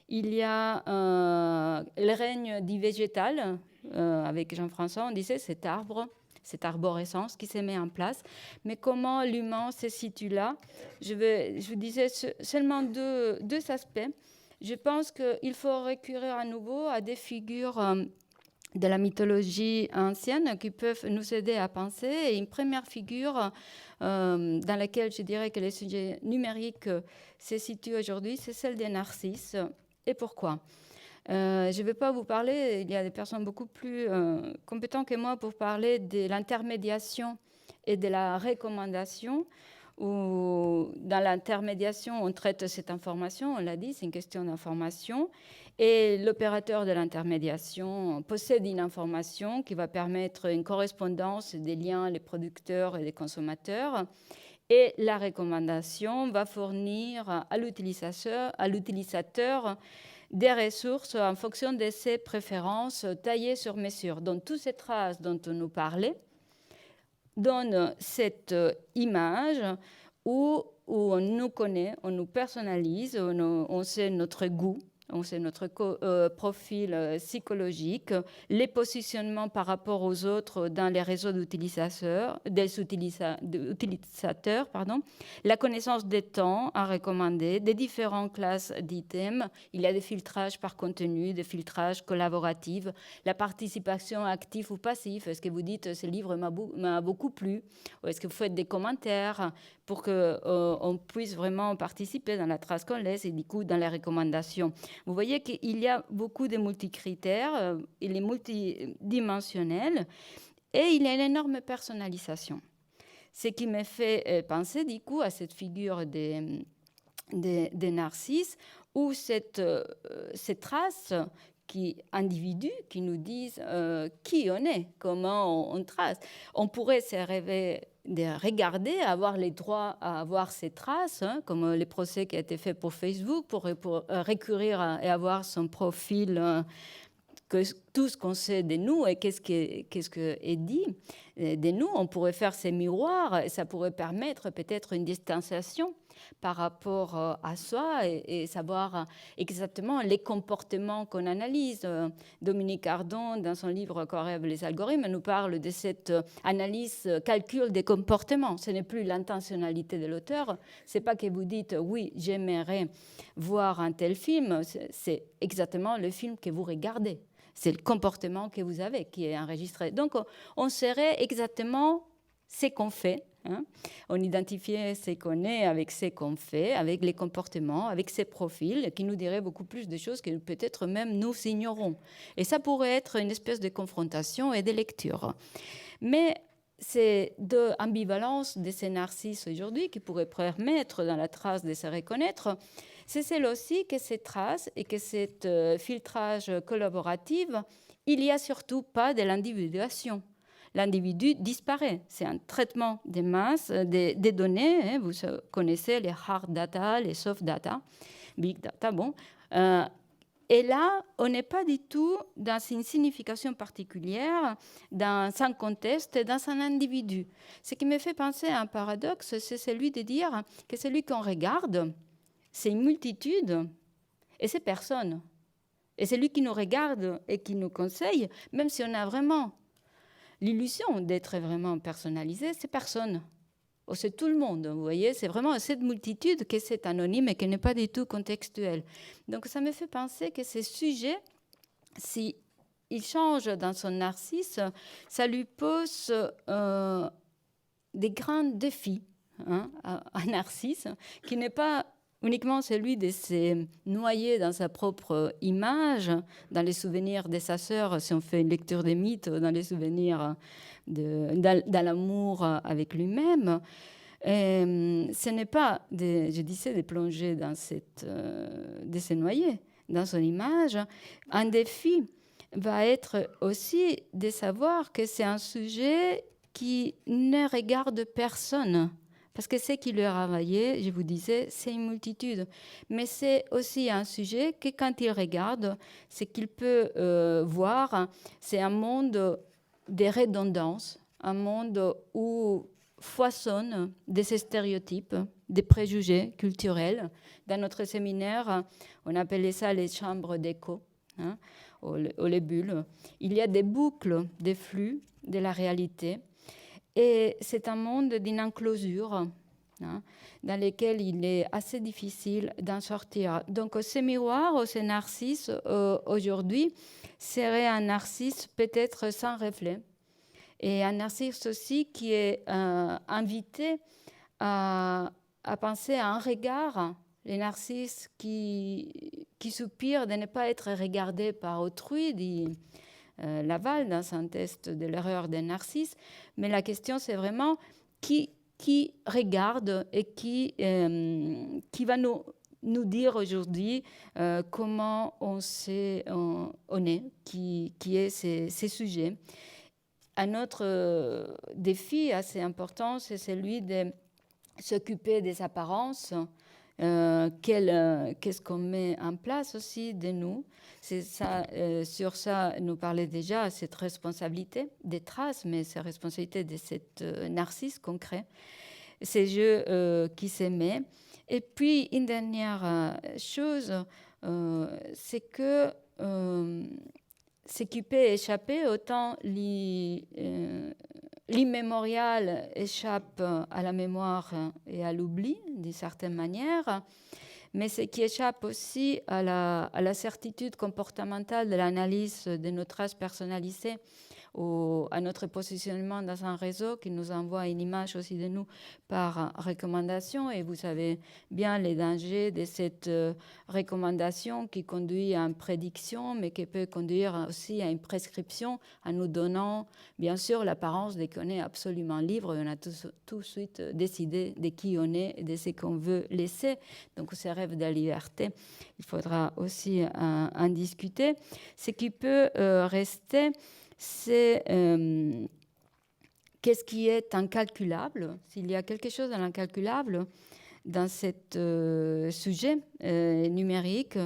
Il y a le règne du végétal, avec Jean-François, on disait cet arbre, cette arborescence qui se met en place. Mais comment l'humain se situe là? Je vous disais seulement deux aspects. Je pense qu'il faut recourir à nouveau à des figures de la mythologie ancienne qui peuvent nous aider à penser. Et une première figure dans laquelle je dirais que les sujets numériques se situent aujourd'hui, c'est celle des narcisses. Et pourquoi ? Je ne vais pas vous parler, il y a des personnes beaucoup plus compétentes que moi pour parler de l'intermédiation et de la recommandation, où dans l'intermédiation, on traite cette information, on l'a dit, c'est une question d'information, et l'opérateur de l'intermédiation possède une information qui va permettre une correspondance des liens, les producteurs et les consommateurs, et la recommandation va fournir à l'utilisateur des ressources en fonction de ses préférences taillées sur mesure. Donc, toutes ces traces dont on nous parlait donnent cette image où on nous connaît, on nous personnalise, on sait notre goût, on sait notre profil psychologique, les positionnements par rapport aux autres dans les réseaux d'utilisateurs, la connaissance des temps à recommander, des différentes classes d'items. Il y a des filtrages par contenu, des filtrages collaboratifs, la participation active ou passive. Est-ce que vous dites « ce livre m'a beaucoup plu » ou est-ce que vous faites des commentaires pour qu'on puisse vraiment participer dans la trace qu'on laisse et du coup dans les recommandations. Vous voyez qu'il y a beaucoup de multicritères, il est multidimensionnel et il y a une énorme personnalisation. Ce qui me fait penser du coup à cette figure des narcisses où cette trace individus qui nous disent qui on est, comment on trace. On pourrait se rêver de regarder, avoir les droits à avoir ces traces, comme les procès qui ont été faits pour Facebook, pour recourir et avoir son profil, tout ce qu'on sait de nous et qu'est-ce que est dit de nous. On pourrait faire ces miroirs et ça pourrait permettre peut-être une distanciation par rapport à soi et savoir exactement les comportements qu'on analyse. Dominique Ardon, dans son livre « Quoi rêvent les algorithmes », nous parle de cette analyse, calcul des comportements. Ce n'est plus l'intentionnalité de l'auteur. Ce n'est pas que vous dites « oui, j'aimerais voir un tel film », c'est exactement le film que vous regardez. C'est le comportement que vous avez qui est enregistré. Donc, on saurait exactement ce qu'on fait. On identifiait ce qu'on est avec ce qu'on fait, avec les comportements, avec ses profils, qui nous diraient beaucoup plus de choses que peut-être même nous ignorons. Et ça pourrait être une espèce de confrontation et de lecture. Mais c'est de l'ambivalence de ces narcisses aujourd'hui qui pourrait permettre dans la trace de se reconnaître. C'est celle aussi que ces traces et que ce filtrage collaboratif, il n'y a surtout pas de l'individuation. L'individu disparaît. C'est un traitement des masses, des données. Vous connaissez les hard data, les soft data, big data. Bon. Et là, on n'est pas du tout dans une signification particulière, dans un contexte, dans un individu. Ce qui me fait penser à un paradoxe, c'est celui de dire que celui qu'on regarde, c'est une multitude et c'est personne. Et celui qui nous regarde et qui nous conseille, même si on a vraiment l'illusion d'être vraiment personnalisé, c'est personne. Oh, c'est tout le monde, vous voyez. C'est vraiment cette multitude que c'est anonyme et qui n'est pas du tout contextuel. Donc ça me fait penser que ce sujet, s'il change dans son narcisse, ça lui pose des grands défis, un narcisse qui n'est pas uniquement celui de se noyer dans sa propre image, dans les souvenirs de sa sœur, si on fait une lecture des mythes, dans les souvenirs dans l'amour avec lui-même. Ce n'est pas, je disais, de plonger dans de se noyer dans son image. Un défi va être aussi de savoir que c'est un sujet qui ne regarde personne. Parce que ce qui lui a travaillé, je vous disais, c'est une multitude. Mais c'est aussi un sujet que quand il regarde, ce qu'il peut voir, c'est un monde des redondances, un monde où foisonnent des stéréotypes, des préjugés culturels. Dans notre séminaire, on appelait ça les chambres d'écho, ou les bulles. Il y a des boucles, des flux de la réalité. Et c'est un monde d'une enclosure. dans lesquels il est assez difficile d'en sortir. Donc, ce miroir ou ce narcisse, aujourd'hui, serait un narcisse peut-être sans reflet. Et un narcisse aussi qui est invité à penser à un regard, les narcisses qui soupirent de ne pas être regardés par autrui, dit Laval dans son test de l'erreur des narcisses. Mais la question, c'est vraiment qui regarde et qui va nous dire aujourd'hui comment on est, qui est ces sujets. Un autre défi assez important, c'est celui de s'occuper des apparences. Qu'est-ce qu'on met en place aussi de nous. C'est ça, sur ça, nous parlait déjà cette responsabilité des traces, mais cette responsabilité de cette narcisse concret, ces jeux qui s'aimaient. Et puis, une dernière chose, c'est que ce qui peut échapper, autant l'immémorial échappe à la mémoire et à l'oubli, d'une certaine manière, mais ce qui échappe aussi à la certitude comportementale de l'analyse de nos traces personnalisées, à notre positionnement dans un réseau qui nous envoie une image aussi de nous par recommandation. Et vous savez bien les dangers de cette recommandation qui conduit à une prédiction, mais qui peut conduire aussi à une prescription, en nous donnant bien sûr l'apparence de qu'on est absolument libre. On a tout de suite décidé de qui on est et de ce qu'on veut laisser. Donc ce rêve de la liberté, il faudra aussi en discuter. Ce qui peut rester, c'est qu'est-ce qui est incalculable, s'il y a quelque chose d'incalculable dans ce sujet numérique,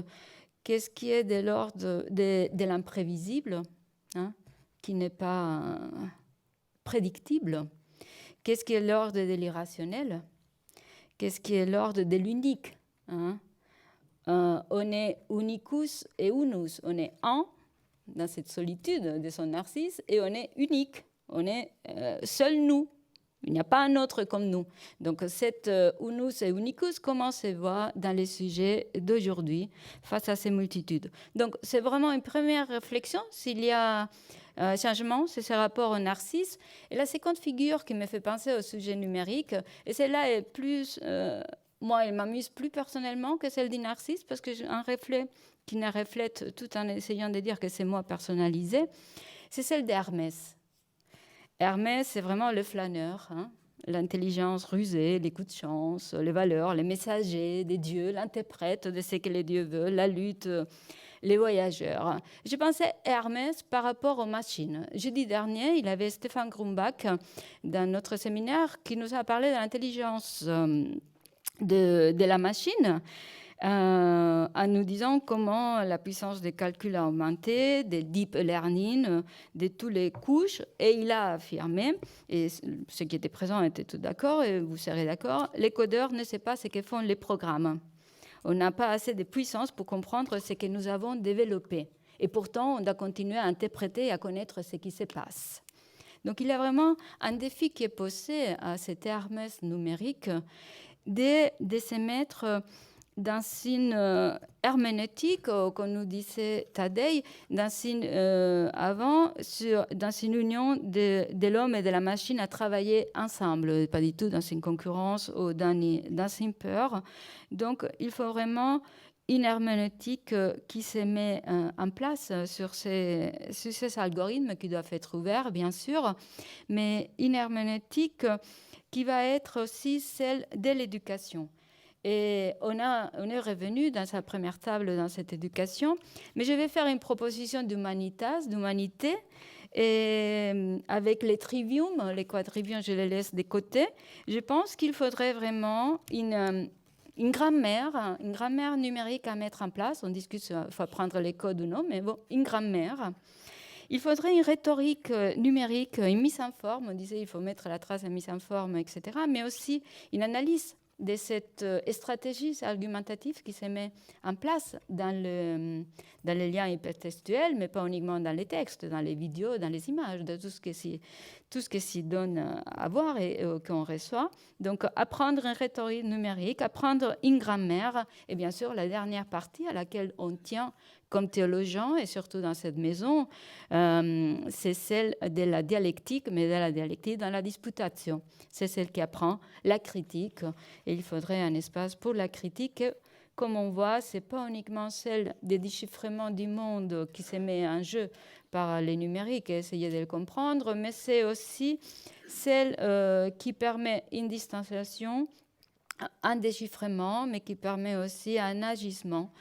qu'est-ce qui est de l'ordre de l'imprévisible, qui n'est pas prédictible, qu'est-ce qui est l'ordre de l'irrationnel, qu'est-ce qui est l'ordre de l'unique. On est unicus et unus, on est un dans cette solitude de son narcisse, et on est unique, on est seul nous, il n'y a pas un autre comme nous. Donc cette unus et unicus, comment se voit dans les sujets d'aujourd'hui face à ces multitudes. Donc c'est vraiment une première réflexion, s'il y a changement, c'est ce rapport au narcisse. Et la seconde figure qui me fait penser au sujet numérique, et celle-là est plus... moi, elle m'amuse plus personnellement que celle du narcisse, parce que j'ai un reflet qui ne reflète, tout en essayant de dire que c'est moi personnalisé, c'est celle d'Hermès. Hermès, c'est vraiment le flâneur, l'intelligence rusée, les coups de chance, les valeurs, les messagers des dieux, l'interprète de ce que les dieux veulent, la lutte, les voyageurs. Je pensais Hermès par rapport aux machines. Jeudi dernier, il y avait Stéphane Grumbach dans notre séminaire qui nous a parlé de l'intelligence de la machine, en nous disant comment la puissance de calcul a augmenté, des deep learning, de toutes les couches, et il a affirmé, et ceux qui étaient présents étaient tous d'accord, et vous serez d'accord, les codeurs ne savent pas ce que font les programmes. On n'a pas assez de puissance pour comprendre ce que nous avons développé. Et pourtant, on doit continuer à interpréter et à connaître ce qui se passe. Donc il y a vraiment un défi qui est posé à cet Hermès numérique de se mettre dans une herméneutique, comme nous disait Tadei, dans une union de l'homme et de la machine à travailler ensemble, pas du tout dans une concurrence ou dans une peur. Donc, il faut vraiment une herméneutique qui se met en place sur ces algorithmes qui doivent être ouverts, bien sûr, mais une herméneutique qui va être aussi celle de l'éducation. Et on est revenu dans sa première table dans cette éducation, mais je vais faire une proposition d'humanité, et avec les trivium, les quadriviums, je les laisse de côté. Je pense qu'il faudrait vraiment une grammaire numérique à mettre en place. On discute s'il faut apprendre les codes ou non, mais bon, une grammaire. Il faudrait une rhétorique numérique, une mise en forme. On disait qu'il faut mettre la trace à mise en forme, etc. Mais aussi une analyse de cette stratégie argumentative qui se met en place dans les liens hypertextuels, mais pas uniquement dans les textes, dans les vidéos, dans les images, de tout ce qui s'y donne à voir et qu'on reçoit. Donc, apprendre une rhétorique numérique, apprendre une grammaire, et bien sûr, la dernière partie à laquelle on tient comme théologien, et surtout dans cette maison, c'est celle de la dialectique, mais de la dialectique dans la disputation. C'est celle qui apprend la critique, et il faudrait un espace pour la critique. Comme on voit, ce n'est pas uniquement celle des déchiffrements du monde qui se met en jeu par les numériques et essayer de le comprendre, mais c'est aussi celle qui permet une distanciation, un déchiffrement, mais qui permet aussi un agissement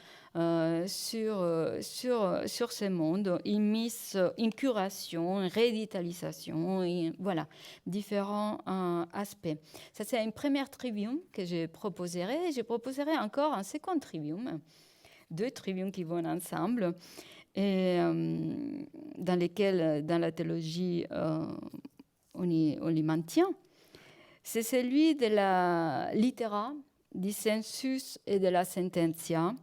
sur ce monde, une curation, une rééditalisation, et voilà, différents aspects. Ça, c'est une première trivium que je proposerai. Je proposerai encore un second trivium, 2 triviums qui vont ensemble, et dans lesquels, dans la théologie, on les maintient. C'est celui de la littera, du sensus et de la sententia.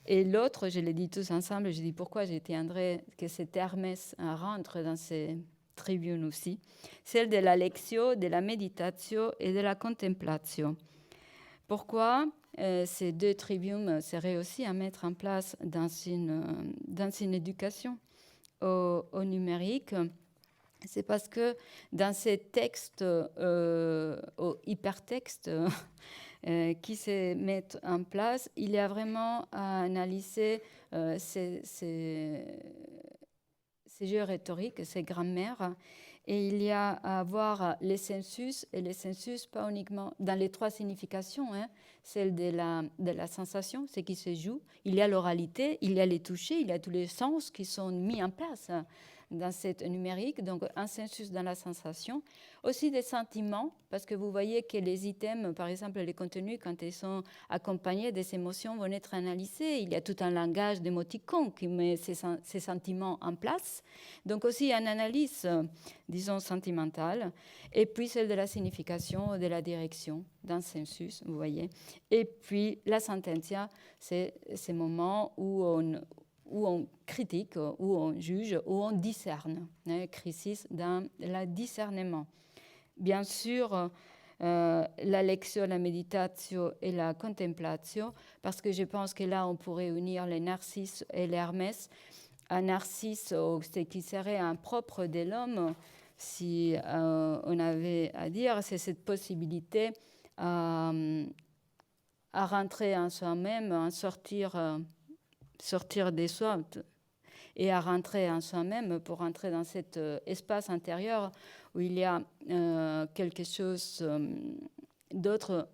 Et l'autre, je l'ai dit tous ensemble, je dis pourquoi je tiendrai que cet Hermès rentre dans ces trivium aussi, celle de la lectio, de la meditatio et de la contemplatio. Pourquoi ces 2 trivium seraient aussi à mettre en place dans une éducation au numérique? C'est parce que dans ces textes, au hypertexte, qui se mettent en place, il y a vraiment à analyser ces jeux rhétoriques, ces grammaires, et il y a à avoir les sensus, et les sensus pas uniquement dans les 3 significations, celle de la sensation, ce qui se joue, il y a l'oralité, il y a les touchés, il y a tous les sens qui sont mis en place dans cette numérique, donc un sensus dans la sensation, aussi des sentiments, parce que vous voyez que les items, par exemple les contenus, quand ils sont accompagnés des émotions, vont être analysés. Il y a tout un langage d'émoticons qui met ces sentiments en place. Donc aussi une analyse, disons, sentimentale, et puis celle de la signification, de la direction, d'un sensus, vous voyez. Et puis la sententia, c'est ces moments où on critique, où on juge, où on discerne, crisis dans le discernement. Bien sûr, la lectio, la meditatio et la contemplatio, parce que je pense que là, on pourrait unir les Narcisses et l'Hermès. Un Narcisse, ce qui serait un propre de l'homme, si on avait à dire, c'est cette possibilité à rentrer en soi-même, à sortir des soi et à rentrer en soi-même pour rentrer dans cet espace intérieur où il y a quelque chose d'autre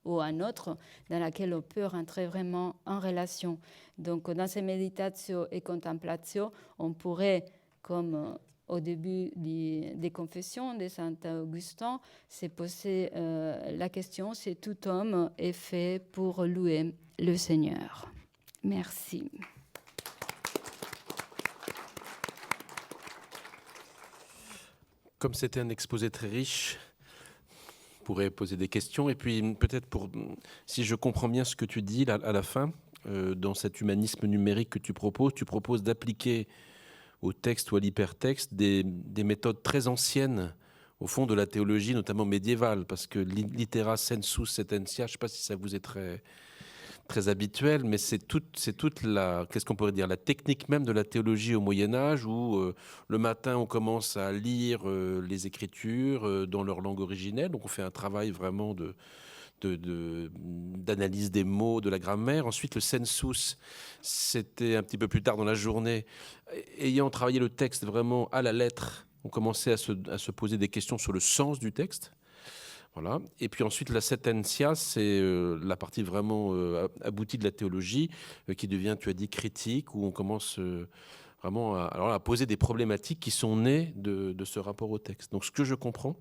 ou un autre dans lequel on peut rentrer vraiment en relation. Donc dans ces méditatio et contemplatio, on pourrait, comme au début des confessions de Saint Augustin, se poser la question si tout homme est fait pour louer le Seigneur. Merci. Comme c'était un exposé très riche, on pourrait poser des questions. Et puis peut-être si je comprends bien ce que tu dis à la fin, dans cet humanisme numérique que tu proposes d'appliquer au texte ou à l'hypertexte des méthodes très anciennes, au fond, de la théologie, notamment médiévale, parce que litera sensus sententia, je ne sais pas si ça vous est très habituel, mais c'est toute la, qu'est-ce qu'on pourrait dire, la technique même de la théologie au Moyen-Âge, où le matin on commence à lire les Écritures dans leur langue originelle, donc on fait un travail vraiment d'analyse des mots, de la grammaire. Ensuite, le sensus, c'était un petit peu plus tard dans la journée. Ayant travaillé le texte vraiment à la lettre, on commençait à se poser des questions sur le sens du texte. Voilà. Et puis ensuite, la sententia, c'est la partie vraiment aboutie de la théologie, qui devient, tu as dit, critique, où on commence vraiment à poser des problématiques qui sont nées de ce rapport au texte. Donc ce que je comprends,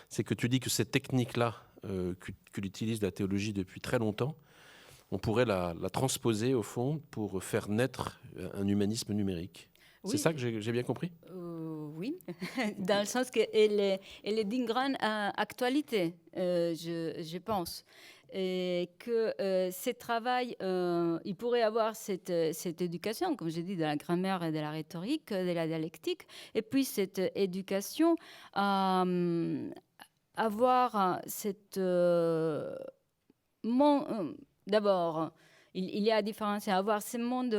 c'est que tu dis que cette technique-là, que utilise la théologie depuis très longtemps, on pourrait la transposer, au fond, pour faire naître un humanisme numérique. Oui. C'est ça que j'ai bien compris ? Oui, dans le sens qu'elle est d'une grande actualité, je pense. et que ces travail, il pourrait avoir cette éducation, comme j'ai dit, de la grammaire et de la rhétorique, de la dialectique, et puis cette éducation à avoir cette... d'abord, il y a la différence à avoir ce monde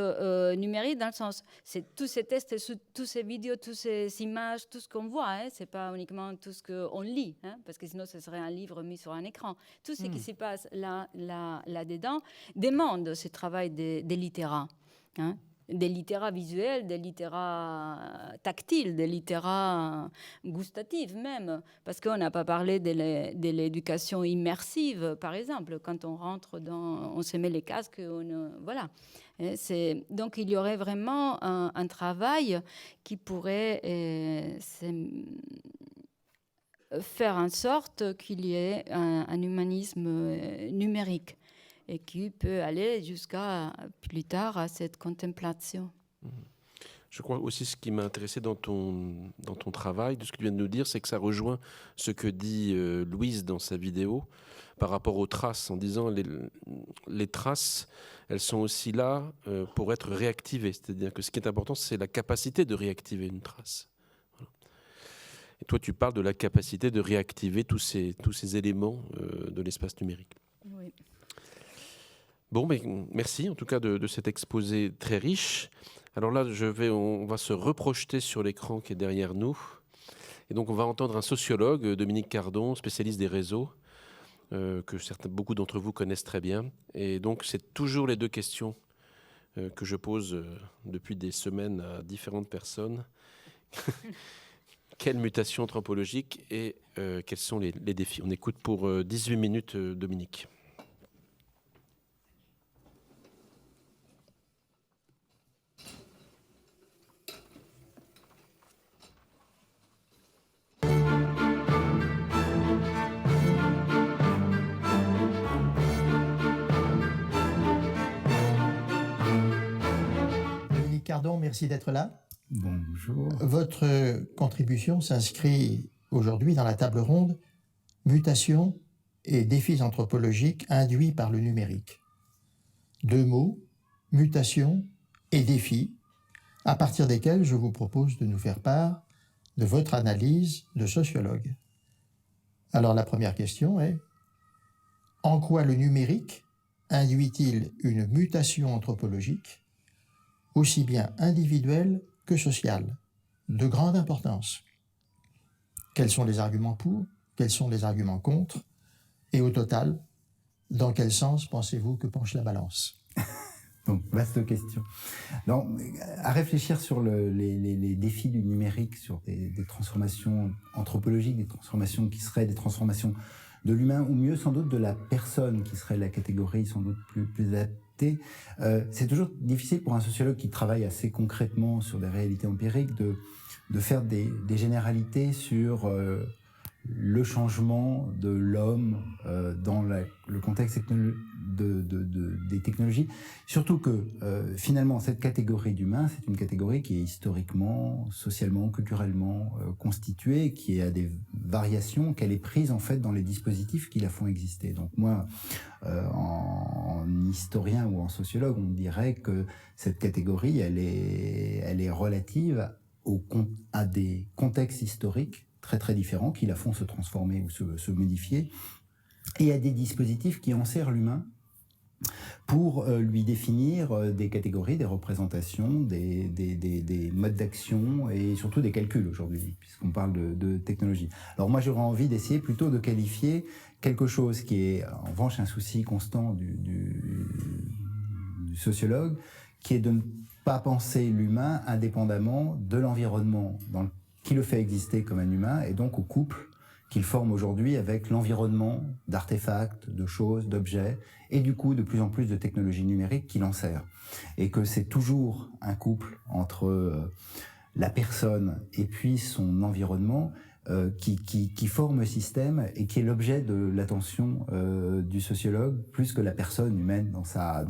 numérique dans le sens, c'est tous ces tests, tous ces vidéos, toutes ces images, tout ce qu'on voit, hein, c'est pas uniquement tout ce qu'on lit, hein, parce que sinon ce serait un livre mis sur un écran. Tout ce qui se passe là-dedans demande ce travail des littéras. Hein, des littéras visuels, des littéras tactiles, des littéras gustatifs même, parce qu'on n'a pas parlé de l'éducation immersive, par exemple, quand on rentre on se met les casques, voilà. Donc il y aurait vraiment un travail qui pourrait faire en sorte qu'il y ait un humanisme numérique, et qui peut aller jusqu'à plus tard à cette contemplation. Je crois aussi ce qui m'a intéressé dans ton travail, de ce que tu viens de nous dire, c'est que ça rejoint ce que dit Louise dans sa vidéo par rapport aux traces, en disant les traces, elles sont aussi là pour être réactivées. C'est-à-dire que ce qui est important, c'est la capacité de réactiver une trace. Voilà. Et toi, tu parles de la capacité de réactiver tous ces éléments de l'espace numérique. Oui. Bon, mais merci en tout cas de cet exposé très riche. Alors là, on va se reprojeter sur l'écran qui est derrière nous. Et donc, on va entendre un sociologue, Dominique Cardon, spécialiste des réseaux, que beaucoup d'entre vous connaissent très bien. Et donc, c'est toujours les deux questions que je pose depuis des semaines à différentes personnes. Quelle mutation anthropologique et quels sont les défis? On écoute pour 18 minutes Dominique. Cardon, merci d'être là. Bonjour. Votre contribution s'inscrit aujourd'hui dans la table ronde « Mutation et défis anthropologiques induits par le numérique ». Deux mots, mutation et défi, à partir desquels je vous propose de nous faire part de votre analyse de sociologue. Alors la première question est, en quoi le numérique induit-il une mutation anthropologique aussi bien individuelle que sociale, de grande importance? Quels sont les arguments pour? Quels sont les arguments contre? Et au total, dans quel sens pensez-vous que penche la balance? Donc, vaste question. Non, à réfléchir sur les défis du numérique, sur des transformations anthropologiques, des transformations qui seraient des transformations de l'humain, ou mieux sans doute de la personne, qui serait la catégorie sans doute plus adaptée. C'est toujours difficile pour un sociologue qui travaille assez concrètement sur des réalités empiriques de faire des généralités sur le changement de l'homme dans le contexte des technologies. Surtout que finalement, cette catégorie d'humain, c'est une catégorie qui est historiquement, socialement, culturellement constituée, qui a des variations, qu'elle est prise en fait dans les dispositifs qui la font exister. Donc moi, en historien ou en sociologue, on dirait que cette catégorie, elle est relative à des contextes historiques très très différents qui la font se transformer ou se modifier, et à des dispositifs qui enserrent l'humain pour lui définir des catégories, des représentations, des modes d'action et surtout des calculs aujourd'hui, puisqu'on parle de technologie. Alors moi j'aurais envie d'essayer plutôt de qualifier quelque chose qui est en revanche un souci constant du sociologue, qui est de ne pas penser l'humain indépendamment de l'environnement qui le fait exister comme un humain, et donc au couple qu'il forme aujourd'hui avec l'environnement d'artefacts, de choses, d'objets, et du coup de plus en plus de technologies numériques qui l'enserrent. Et que c'est toujours un couple entre la personne et puis son environnement qui forme le système et qui est l'objet de l'attention du sociologue, plus que la personne humaine dans sa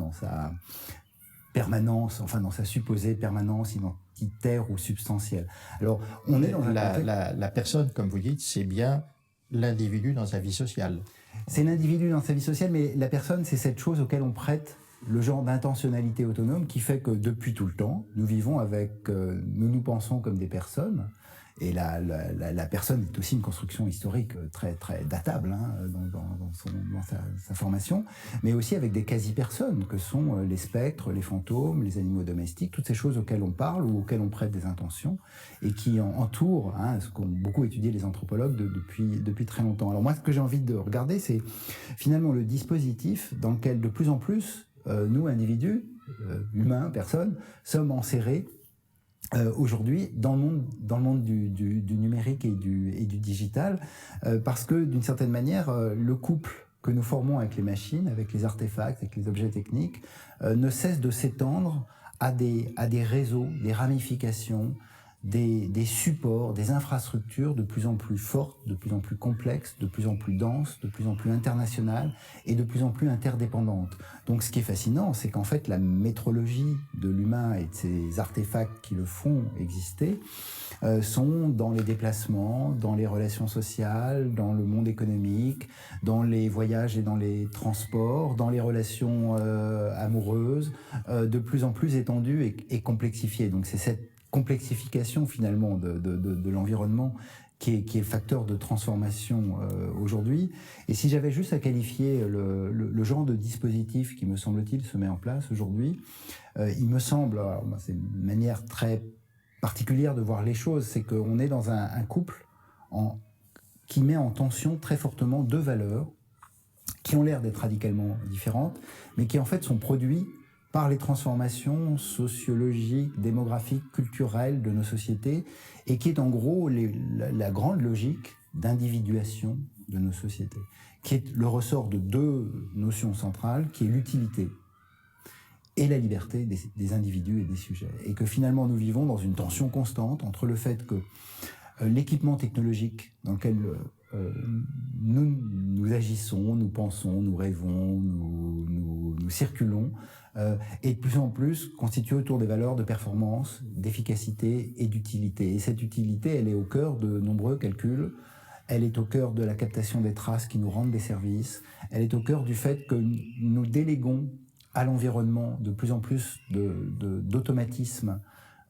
permanence, enfin dans sa supposée permanence identitaire ou substantielle. Alors, on est dans la personne, comme vous dites, c'est bien l'individu dans sa vie sociale. C'est l'individu dans sa vie sociale, mais la personne, c'est cette chose auquel on prête le genre d'intentionnalité autonome qui fait que depuis tout le temps, nous vivons avec, nous pensons comme des personnes, et la personne est aussi une construction historique très, très datable hein, dans sa formation, mais aussi avec des quasi-personnes que sont les spectres, les fantômes, les animaux domestiques, toutes ces choses auxquelles on parle ou auxquelles on prête des intentions et qui entourent hein, ce qu'ont beaucoup étudié les anthropologues depuis très longtemps. Alors moi, ce que j'ai envie de regarder, c'est finalement le dispositif dans lequel de plus en plus, nous, individus, humains, personnes, sommes enserrés aujourd'hui dans le monde du numérique et du digital, parce que d'une certaine manière, le couple que nous formons avec les machines, avec les artefacts, avec les objets techniques, ne cesse de s'étendre à des réseaux, des ramifications, des supports, des infrastructures de plus en plus fortes, de plus en plus complexes, de plus en plus denses, de plus en plus internationales et de plus en plus interdépendantes. Donc ce qui est fascinant, c'est qu'en fait la métrologie de l'humain et de ces artefacts qui le font exister sont dans les déplacements, dans les relations sociales, dans le monde économique, dans les voyages et dans les transports, dans les relations amoureuses, de plus en plus étendues et complexifiées. Donc c'est cette complexification finalement de l'environnement qui est facteur de transformation aujourd'hui. Et si j'avais juste à qualifier le genre de dispositif qui me semble-t-il se met en place aujourd'hui, il me semble, alors, c'est une manière très particulière de voir les choses, c'est qu'on est dans un couple qui met en tension très fortement deux valeurs qui ont l'air d'être radicalement différentes, mais qui en fait sont produits par les transformations sociologiques, démographiques, culturelles de nos sociétés, et qui est en gros la grande logique d'individuation de nos sociétés, qui est le ressort de deux notions centrales, qui est l'utilité et la liberté des individus et des sujets. Et que finalement nous vivons dans une tension constante entre le fait que l'équipement technologique dans lequel nous agissons, nous pensons, nous rêvons, nous circulons, et de plus en plus constitué autour des valeurs de performance, d'efficacité et d'utilité. Et cette utilité, elle est au cœur de nombreux calculs, elle est au cœur de la captation des traces qui nous rendent des services, elle est au cœur du fait que nous déléguons à l'environnement de plus en plus d'automatismes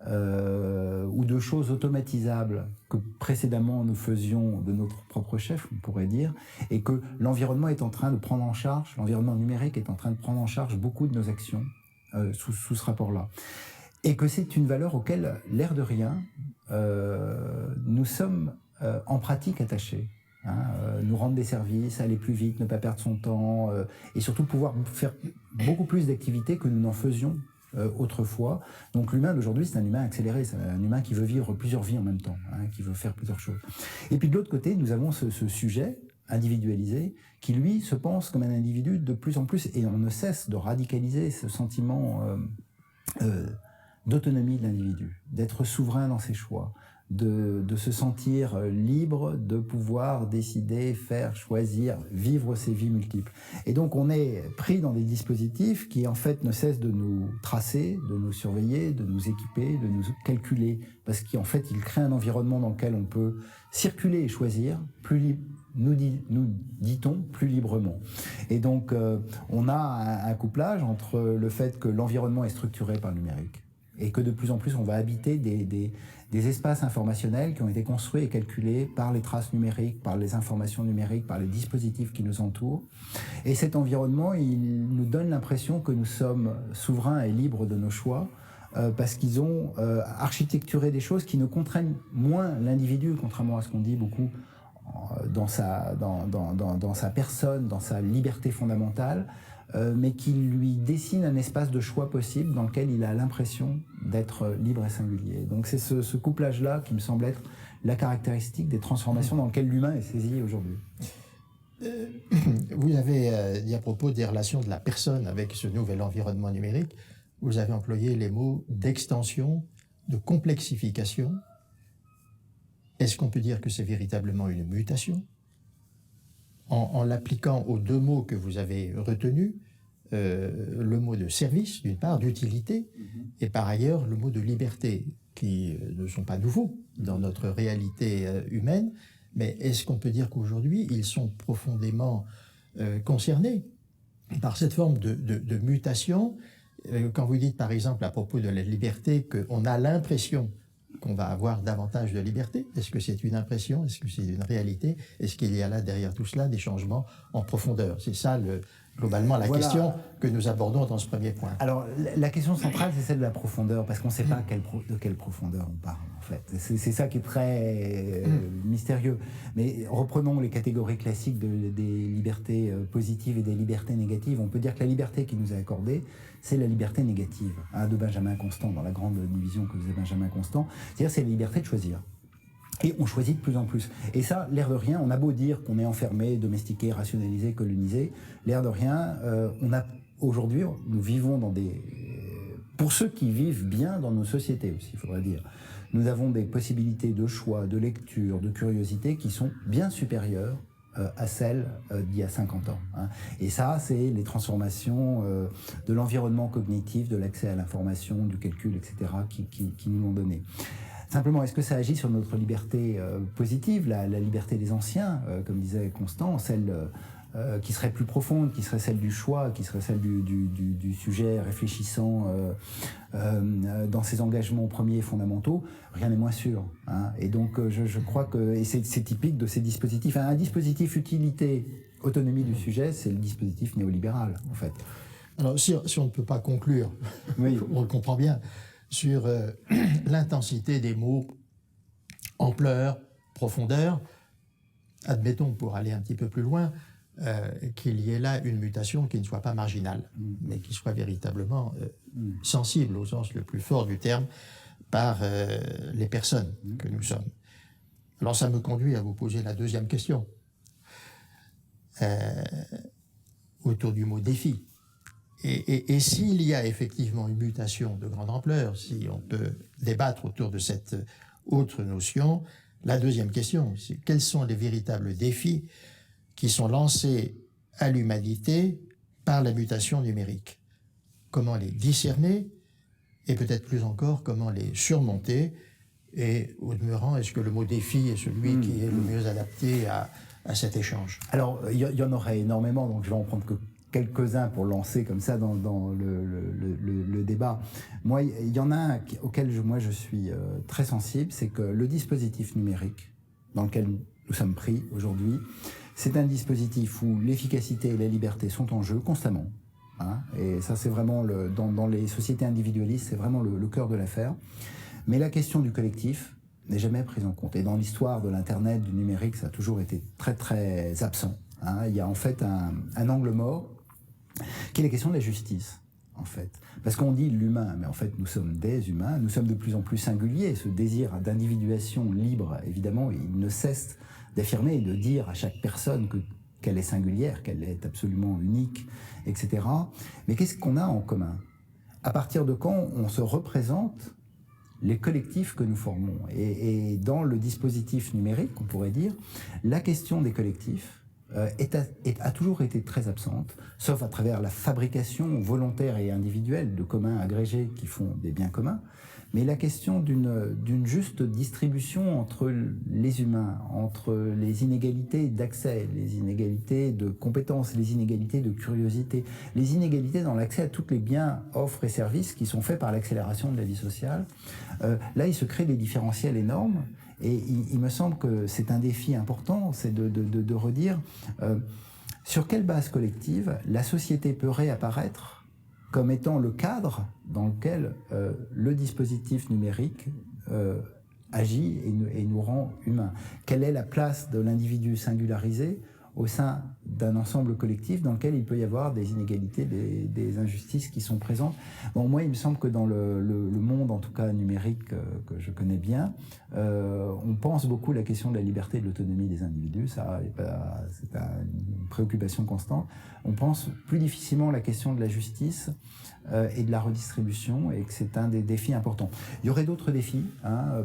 ou de choses automatisables que précédemment nous faisions de notre propre chef, on pourrait dire, et que l'environnement est en train de prendre en charge, l'environnement numérique est en train de prendre en charge beaucoup de nos actions sous ce rapport-là. Et que c'est une valeur auquel, l'air de rien, nous sommes en pratique attachés. Nous rendre des services, aller plus vite, ne pas perdre son temps, et surtout pouvoir faire beaucoup plus d'activités que nous n'en faisions autrefois. Donc l'humain d'aujourd'hui, c'est un humain accéléré, c'est un humain qui veut vivre plusieurs vies en même temps, qui veut faire plusieurs choses. Et puis de l'autre côté, nous avons ce sujet individualisé qui, lui, se pense comme un individu de plus en plus, et on ne cesse de radicaliser ce sentiment d'autonomie de l'individu, d'être souverain dans ses choix, de se sentir libre, de pouvoir décider, faire, choisir, vivre ses vies multiples. Et donc on est pris dans des dispositifs qui en fait ne cessent de nous tracer, de nous surveiller, de nous équiper, de nous calculer, parce qu'en fait ils créent un environnement dans lequel on peut circuler et choisir, nous dit-on, plus librement. Et donc on a un couplage entre le fait que l'environnement est structuré par le numérique, et que de plus en plus on va habiter des espaces informationnels qui ont été construits et calculés par les traces numériques, par les informations numériques, par les dispositifs qui nous entourent. Et cet environnement, il nous donne l'impression que nous sommes souverains et libres de nos choix, parce qu'ils ont architecturé des choses qui ne contraignent moins l'individu, contrairement à ce qu'on dit beaucoup dans sa personne, dans sa liberté fondamentale, mais qui lui dessine un espace de choix possible dans lequel il a l'impression d'être libre et singulier. Donc c'est ce couplage-là qui me semble être la caractéristique des transformations dans lesquelles l'humain est saisi aujourd'hui. Vous avez dit à propos des relations de la personne avec ce nouvel environnement numérique, vous avez employé les mots d'extension, de complexification. Est-ce qu'on peut dire que c'est véritablement une mutation ? En l'appliquant aux deux mots que vous avez retenus, le mot de service, d'une part, d'utilité, et par ailleurs le mot de liberté, qui ne sont pas nouveaux dans notre réalité humaine, mais est-ce qu'on peut dire qu'aujourd'hui, ils sont profondément concernés par cette forme de mutation. Quand vous dites, par exemple, à propos de la liberté, qu'on a l'impression qu'on va avoir davantage de liberté, est-ce que c'est une impression? Est-ce que c'est une réalité? Est-ce qu'il y a là, derrière tout cela, des changements en profondeur? C'est ça, globalement, la question que nous abordons dans ce premier point. Alors, la question centrale, c'est celle de la profondeur, parce qu'on ne sait pas de quelle profondeur on parle, en fait. C'est ça qui est très mystérieux. Mais reprenons les catégories classiques des libertés positives et des libertés négatives. On peut dire que la liberté qui nous est accordée, c'est la liberté négative, de Benjamin Constant, dans la grande division que faisait Benjamin Constant. C'est-à-dire, c'est la liberté de choisir. Et on choisit de plus en plus. Et ça, l'air de rien, on a beau dire qu'on est enfermé, domestiqué, rationalisé, colonisé, l'air de rien, aujourd'hui, nous vivons dans pour ceux qui vivent bien dans nos sociétés aussi, il faudrait dire, nous avons des possibilités de choix, de lecture, de curiosité qui sont bien supérieures à celles d'il y a 50 ans. Et ça, c'est les transformations de l'environnement cognitif, de l'accès à l'information, du calcul, etc., qui nous l'ont donné. Simplement, est-ce que ça agit sur notre liberté positive, la liberté des anciens, comme disait Constant, celle qui serait plus profonde, qui serait celle du choix, qui serait celle du sujet réfléchissant dans ses engagements premiers et fondamentaux? Rien n'est moins sûr. Et donc, je crois que et c'est typique de ces dispositifs. Un dispositif utilité, autonomie du sujet, c'est le dispositif néolibéral, en fait. Alors, si on ne peut pas conclure, oui. On le comprend bien, sur l'intensité des mots, ampleur, profondeur, admettons, pour aller un petit peu plus loin, qu'il y ait là une mutation qui ne soit pas marginale, mais qui soit véritablement sensible au sens le plus fort du terme par les personnes que nous sommes. Alors ça me conduit à vous poser la deuxième question, autour du mot défi. Et s'il y a effectivement une mutation de grande ampleur, si on peut débattre autour de cette autre notion, la deuxième question, c'est quels sont les véritables défis qui sont lancés à l'humanité par la mutation numérique? Comment les discerner et peut-être plus encore, comment les surmonter? Et au demeurant, est-ce que le mot défi est celui qui est le mieux adapté à cet échange? Alors, il y en aurait énormément, donc je vais en prendre que quelques-uns pour lancer comme ça dans le débat. Moi, il y en a un auquel je suis très sensible, c'est que le dispositif numérique dans lequel nous sommes pris aujourd'hui, c'est un dispositif où l'efficacité et la liberté sont en jeu constamment. Et ça, c'est vraiment, dans les sociétés individualistes, c'est vraiment le cœur de l'affaire. Mais la question du collectif n'est jamais prise en compte. Et dans l'histoire de l'Internet, du numérique, ça a toujours été très, très absent. Il y a en fait un angle mort qui est la question de la justice, en fait. Parce qu'on dit l'humain, mais en fait, nous sommes des humains, nous sommes de plus en plus singuliers. Ce désir d'individuation libre, évidemment, il ne cesse d'affirmer et de dire à chaque personne qu'elle est singulière, qu'elle est absolument unique, etc. Mais qu'est-ce qu'on a en commun? À partir de quand on se représente les collectifs que nous formons? Et dans le dispositif numérique, on pourrait dire, la question des collectifs a toujours été très absente, sauf à travers la fabrication volontaire et individuelle de communs agrégés qui font des biens communs. Mais la question d'une juste distribution entre les humains, entre les inégalités d'accès, les inégalités de compétences, les inégalités de curiosité, les inégalités dans l'accès à tous les biens, offres et services qui sont faits par l'accélération de la vie sociale, là il se crée des différentiels énormes. Et il me semble que c'est un défi important, c'est de redire sur quelle base collective la société peut réapparaître comme étant le cadre dans lequel le dispositif numérique agit et nous rend humains. Quelle est la place de l'individu singularisé au sein d'un ensemble collectif dans lequel il peut y avoir des inégalités, des injustices qui sont présentes. Bon, moi, il me semble que dans le monde, en tout cas numérique, que je connais bien, on pense beaucoup à la question de la liberté et de l'autonomie des individus. Ça, c'est une préoccupation constante. On pense plus difficilement à la question de la justice et de la redistribution, et que c'est un des défis importants. Il y aurait d'autres défis,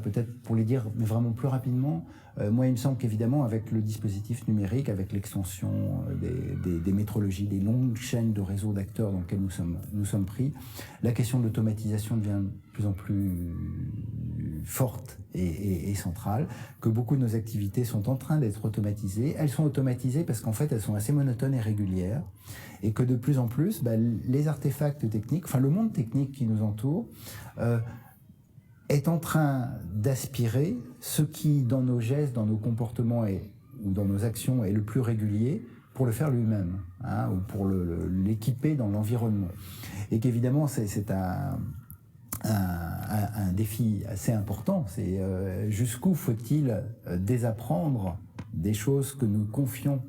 peut-être pour les dire, mais vraiment plus rapidement. Moi, il me semble qu'évidemment, avec le dispositif numérique, avec l'extension des métrologies, des longues chaînes de réseaux d'acteurs dans lesquels nous sommes pris, la question de l'automatisation devient de plus en plus forte et centrale, que beaucoup de nos activités sont en train d'être automatisées. Elles sont automatisées parce qu'en fait, elles sont assez monotones et régulières, et que de plus en plus, les artefacts techniques, enfin le monde technique qui nous entoure, est en train d'aspirer ce qui, dans nos gestes, dans nos comportements ou dans nos actions, est le plus régulier, pour le faire lui-même, hein, ou pour l'équiper dans l'environnement. Et qu'évidemment, c'est un défi assez important. C'est jusqu'où faut-il désapprendre des choses que nous confions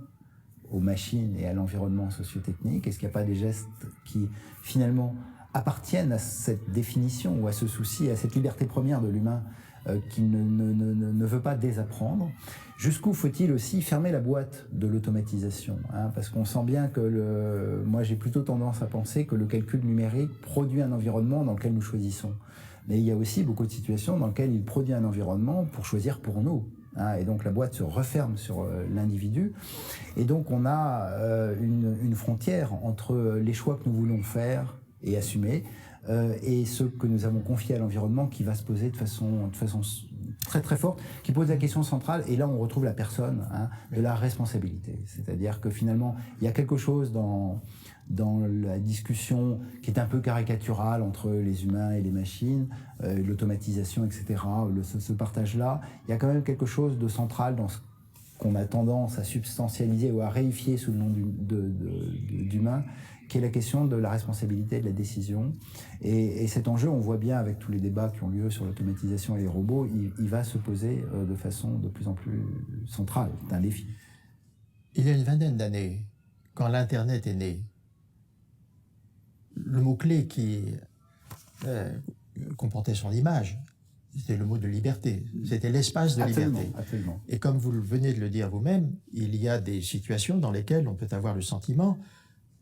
aux machines et à l'environnement socio-technique? Est-ce qu'il n'y a pas des gestes qui, finalement, appartiennent à cette définition ou à ce souci, à cette liberté première de l'humain qui ne veut pas désapprendre? Jusqu'où faut-il aussi fermer la boîte de l'automatisation, hein, parce qu'on sent bien que moi j'ai plutôt tendance à penser que le calcul numérique produit un environnement dans lequel nous choisissons. Mais il y a aussi beaucoup de situations dans lesquelles il produit un environnement pour choisir pour nous. Hein, et donc la boîte se referme sur l'individu. Et donc on a une frontière entre les choix que nous voulons faire et assumer, et ce que nous avons confié à l'environnement qui va se poser de façon très très forte, qui pose la question centrale, et là on retrouve la personne, hein, de la responsabilité. C'est-à-dire que finalement, il y a quelque chose dans la discussion qui est un peu caricaturale entre les humains et les machines, l'automatisation, etc., ce partage-là. Il y a quand même quelque chose de central dans ce qu'on a tendance à substantialiser ou à réifier sous le nom d'humain, qui est la question de la responsabilité de la décision. Et cet enjeu, on voit bien avec tous les débats qui ont lieu sur l'automatisation et les robots, il va se poser de façon de plus en plus centrale. C'est un défi. Il y a une vingtaine d'années, quand l'Internet est né, le mot-clé qui comportait son image, c'était le mot de liberté. C'était l'espace de liberté. Absolument. Et comme vous venez de le dire vous-même, il y a des situations dans lesquelles on peut avoir le sentiment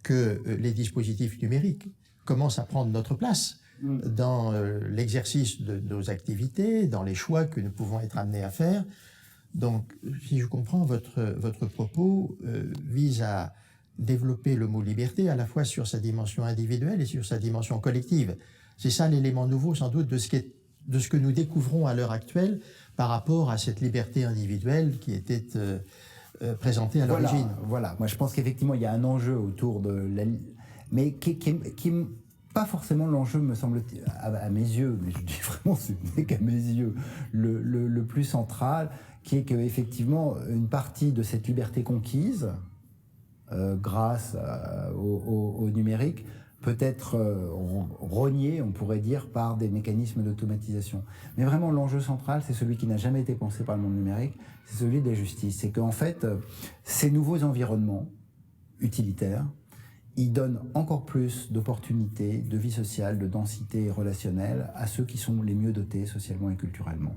que les dispositifs numériques commencent à prendre notre place dans l'exercice de nos activités, dans les choix que nous pouvons être amenés à faire. Donc, si je comprends, votre propos vise à développer le mot liberté à la fois sur sa dimension individuelle et sur sa dimension collective. C'est ça l'élément nouveau, sans doute, de ce que nous découvrons à l'heure actuelle par rapport à cette liberté individuelle qui était présentée à l'origine. Voilà. Moi, je pense qu'effectivement, il y a un enjeu autour de mais qui est pas forcément l'enjeu, me semble-t-il, à mes yeux, mais je dis vraiment, ce n'est qu'à mes yeux, le plus central, qui est qu'effectivement, une partie de cette liberté conquise, grâce au numérique, peut être rogné, on pourrait dire, par des mécanismes d'automatisation. Mais vraiment, l'enjeu central, c'est celui qui n'a jamais été pensé par le monde numérique, c'est celui de la justice. C'est qu'en fait, ces nouveaux environnements utilitaires, ils donnent encore plus d'opportunités, de vie sociale, de densité relationnelle à ceux qui sont les mieux dotés socialement et culturellement.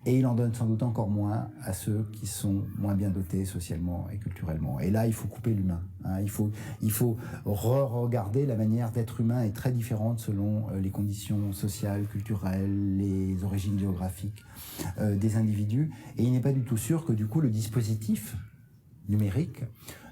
Et il en donne sans doute encore moins à ceux qui sont moins bien dotés socialement et culturellement. Et là, il faut couper l'humain. Hein. Il faut re-regarder la manière d'être humain est très différente selon les conditions sociales, culturelles, les origines géographiques des individus. Et il n'est pas du tout sûr que du coup le dispositif numérique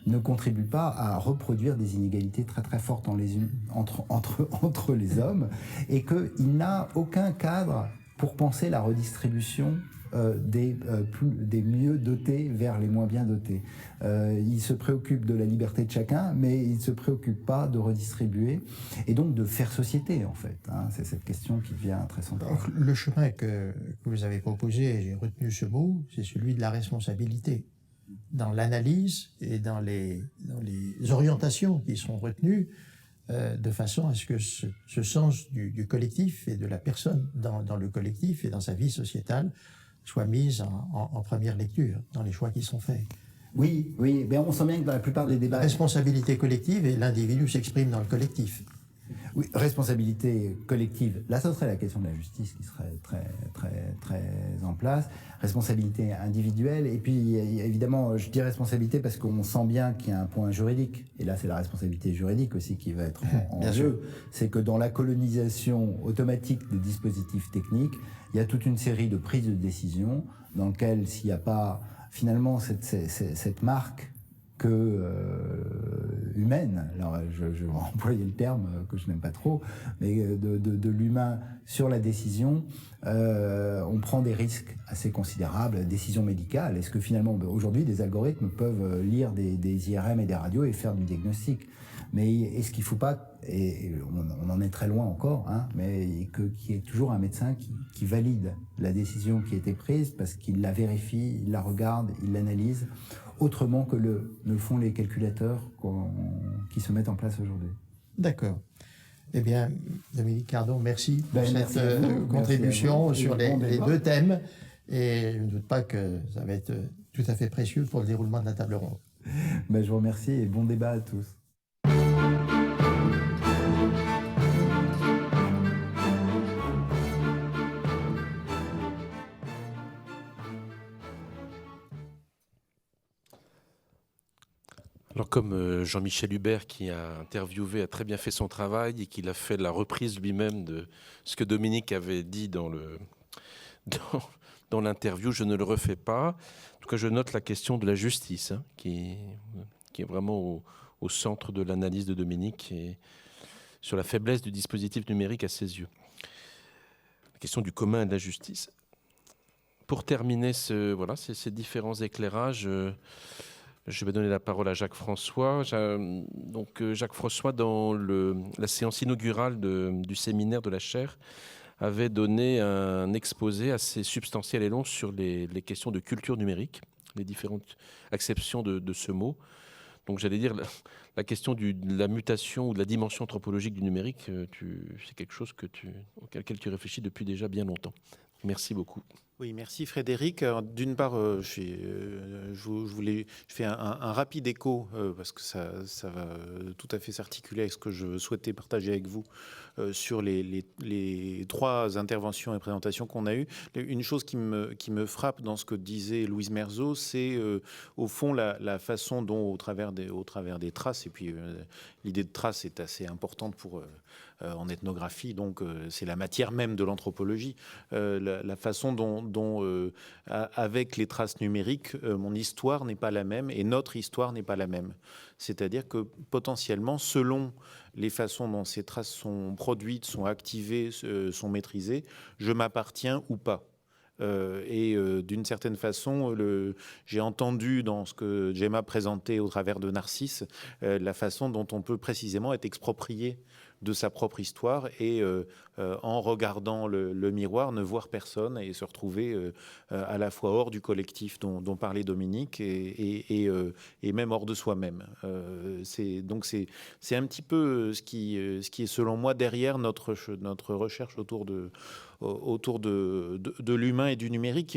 ne contribue pas à reproduire des inégalités très très fortes entre les hommes, et qu'il n'a aucun cadre pour penser la redistribution des mieux dotés vers les moins bien dotés. Il se préoccupe de la liberté de chacun, mais il ne se préoccupe pas de redistribuer et donc de faire société, en fait. Hein. C'est cette question qui devient très centrale. Donc, le chemin que vous avez proposé, et j'ai retenu ce mot, c'est celui de la responsabilité. Dans l'analyse et dans les orientations qui sont retenues, de façon à ce que ce sens du collectif et de la personne dans le collectif et dans sa vie sociétale soit mise en première lecture dans les choix qui sont faits. Oui, mais on sent bien que dans la plupart des débats... La responsabilité collective, et l'individu s'exprime dans le collectif. Oui, responsabilité collective. Là, ce serait la question de la justice qui serait très, très, très en place. Responsabilité individuelle. Et puis, évidemment, je dis responsabilité parce qu'on sent bien qu'il y a un point juridique. Et là, c'est la responsabilité juridique aussi qui va être en jeu. C'est que dans la colonisation automatique des dispositifs techniques, il y a toute une série de prises de décision dans lesquelles, s'il n'y a pas finalement cette marque humaine. Alors, je vais employer le terme que je n'aime pas trop, mais de l'humain sur la décision, on prend des risques assez considérables. Décision médicale, est-ce que finalement, aujourd'hui, des algorithmes peuvent lire des IRM et des radios et faire du diagnostic? Mais est-ce qu'il ne faut pas, et on en est très loin encore, hein, mais qu'il y ait toujours un médecin qui valide la décision qui a été prise parce qu'il la vérifie, il la regarde, il l'analyse, autrement que ne le font les calculateurs qui se mettent en place aujourd'hui. D'accord. Eh bien, Dominique Cardon, merci pour merci cette contribution sur les deux thèmes. Et je ne doute pas que ça va être tout à fait précieux pour le déroulement de la table ronde. Je vous remercie et bon débat à tous. Alors comme Jean-Michel Hubert, qui a interviewé, a très bien fait son travail et qu'il a fait la reprise lui-même de ce que Dominique avait dit dans l'interview, je ne le refais pas. En tout cas, je note la question de la justice, hein, qui est vraiment au centre de l'analyse de Dominique et sur la faiblesse du dispositif numérique à ses yeux. La question du commun et de la justice. Pour terminer ces différents éclairages, je vais donner la parole à Jacques François. Jacques François, dans la séance inaugurale du séminaire de la chaire, avait donné un exposé assez substantiel et long sur les questions de culture numérique, les différentes acceptions de ce mot. Donc j'allais dire, la question de la mutation ou de la dimension anthropologique du numérique, c'est quelque chose auquel tu réfléchis depuis déjà bien longtemps. Merci beaucoup. Oui, merci Frédéric. D'une part, je fais un rapide écho parce que ça va tout à fait s'articuler avec ce que je souhaitais partager avec vous sur les trois interventions et présentations qu'on a eues. Une chose qui me frappe dans ce que disait Louise Merzeau, c'est au fond la façon dont, au travers des traces, et puis l'idée de trace est assez importante en ethnographie, donc c'est la matière même de l'anthropologie, la façon dont avec les traces numériques, mon histoire n'est pas la même et notre histoire n'est pas la même. C'est-à-dire que potentiellement, selon les façons dont ces traces sont produites, sont activées, sont maîtrisées, je m'appartiens ou pas. D'une certaine façon, j'ai entendu dans ce que Gemma présentait au travers de Narcisse, la façon dont on peut précisément être exproprié de sa propre histoire et en regardant le miroir, ne voir personne et se retrouver à la fois hors du collectif dont parlait Dominique et même hors de soi-même. Donc c'est un petit peu ce qui est selon moi derrière notre recherche autour de l'humain et du numérique.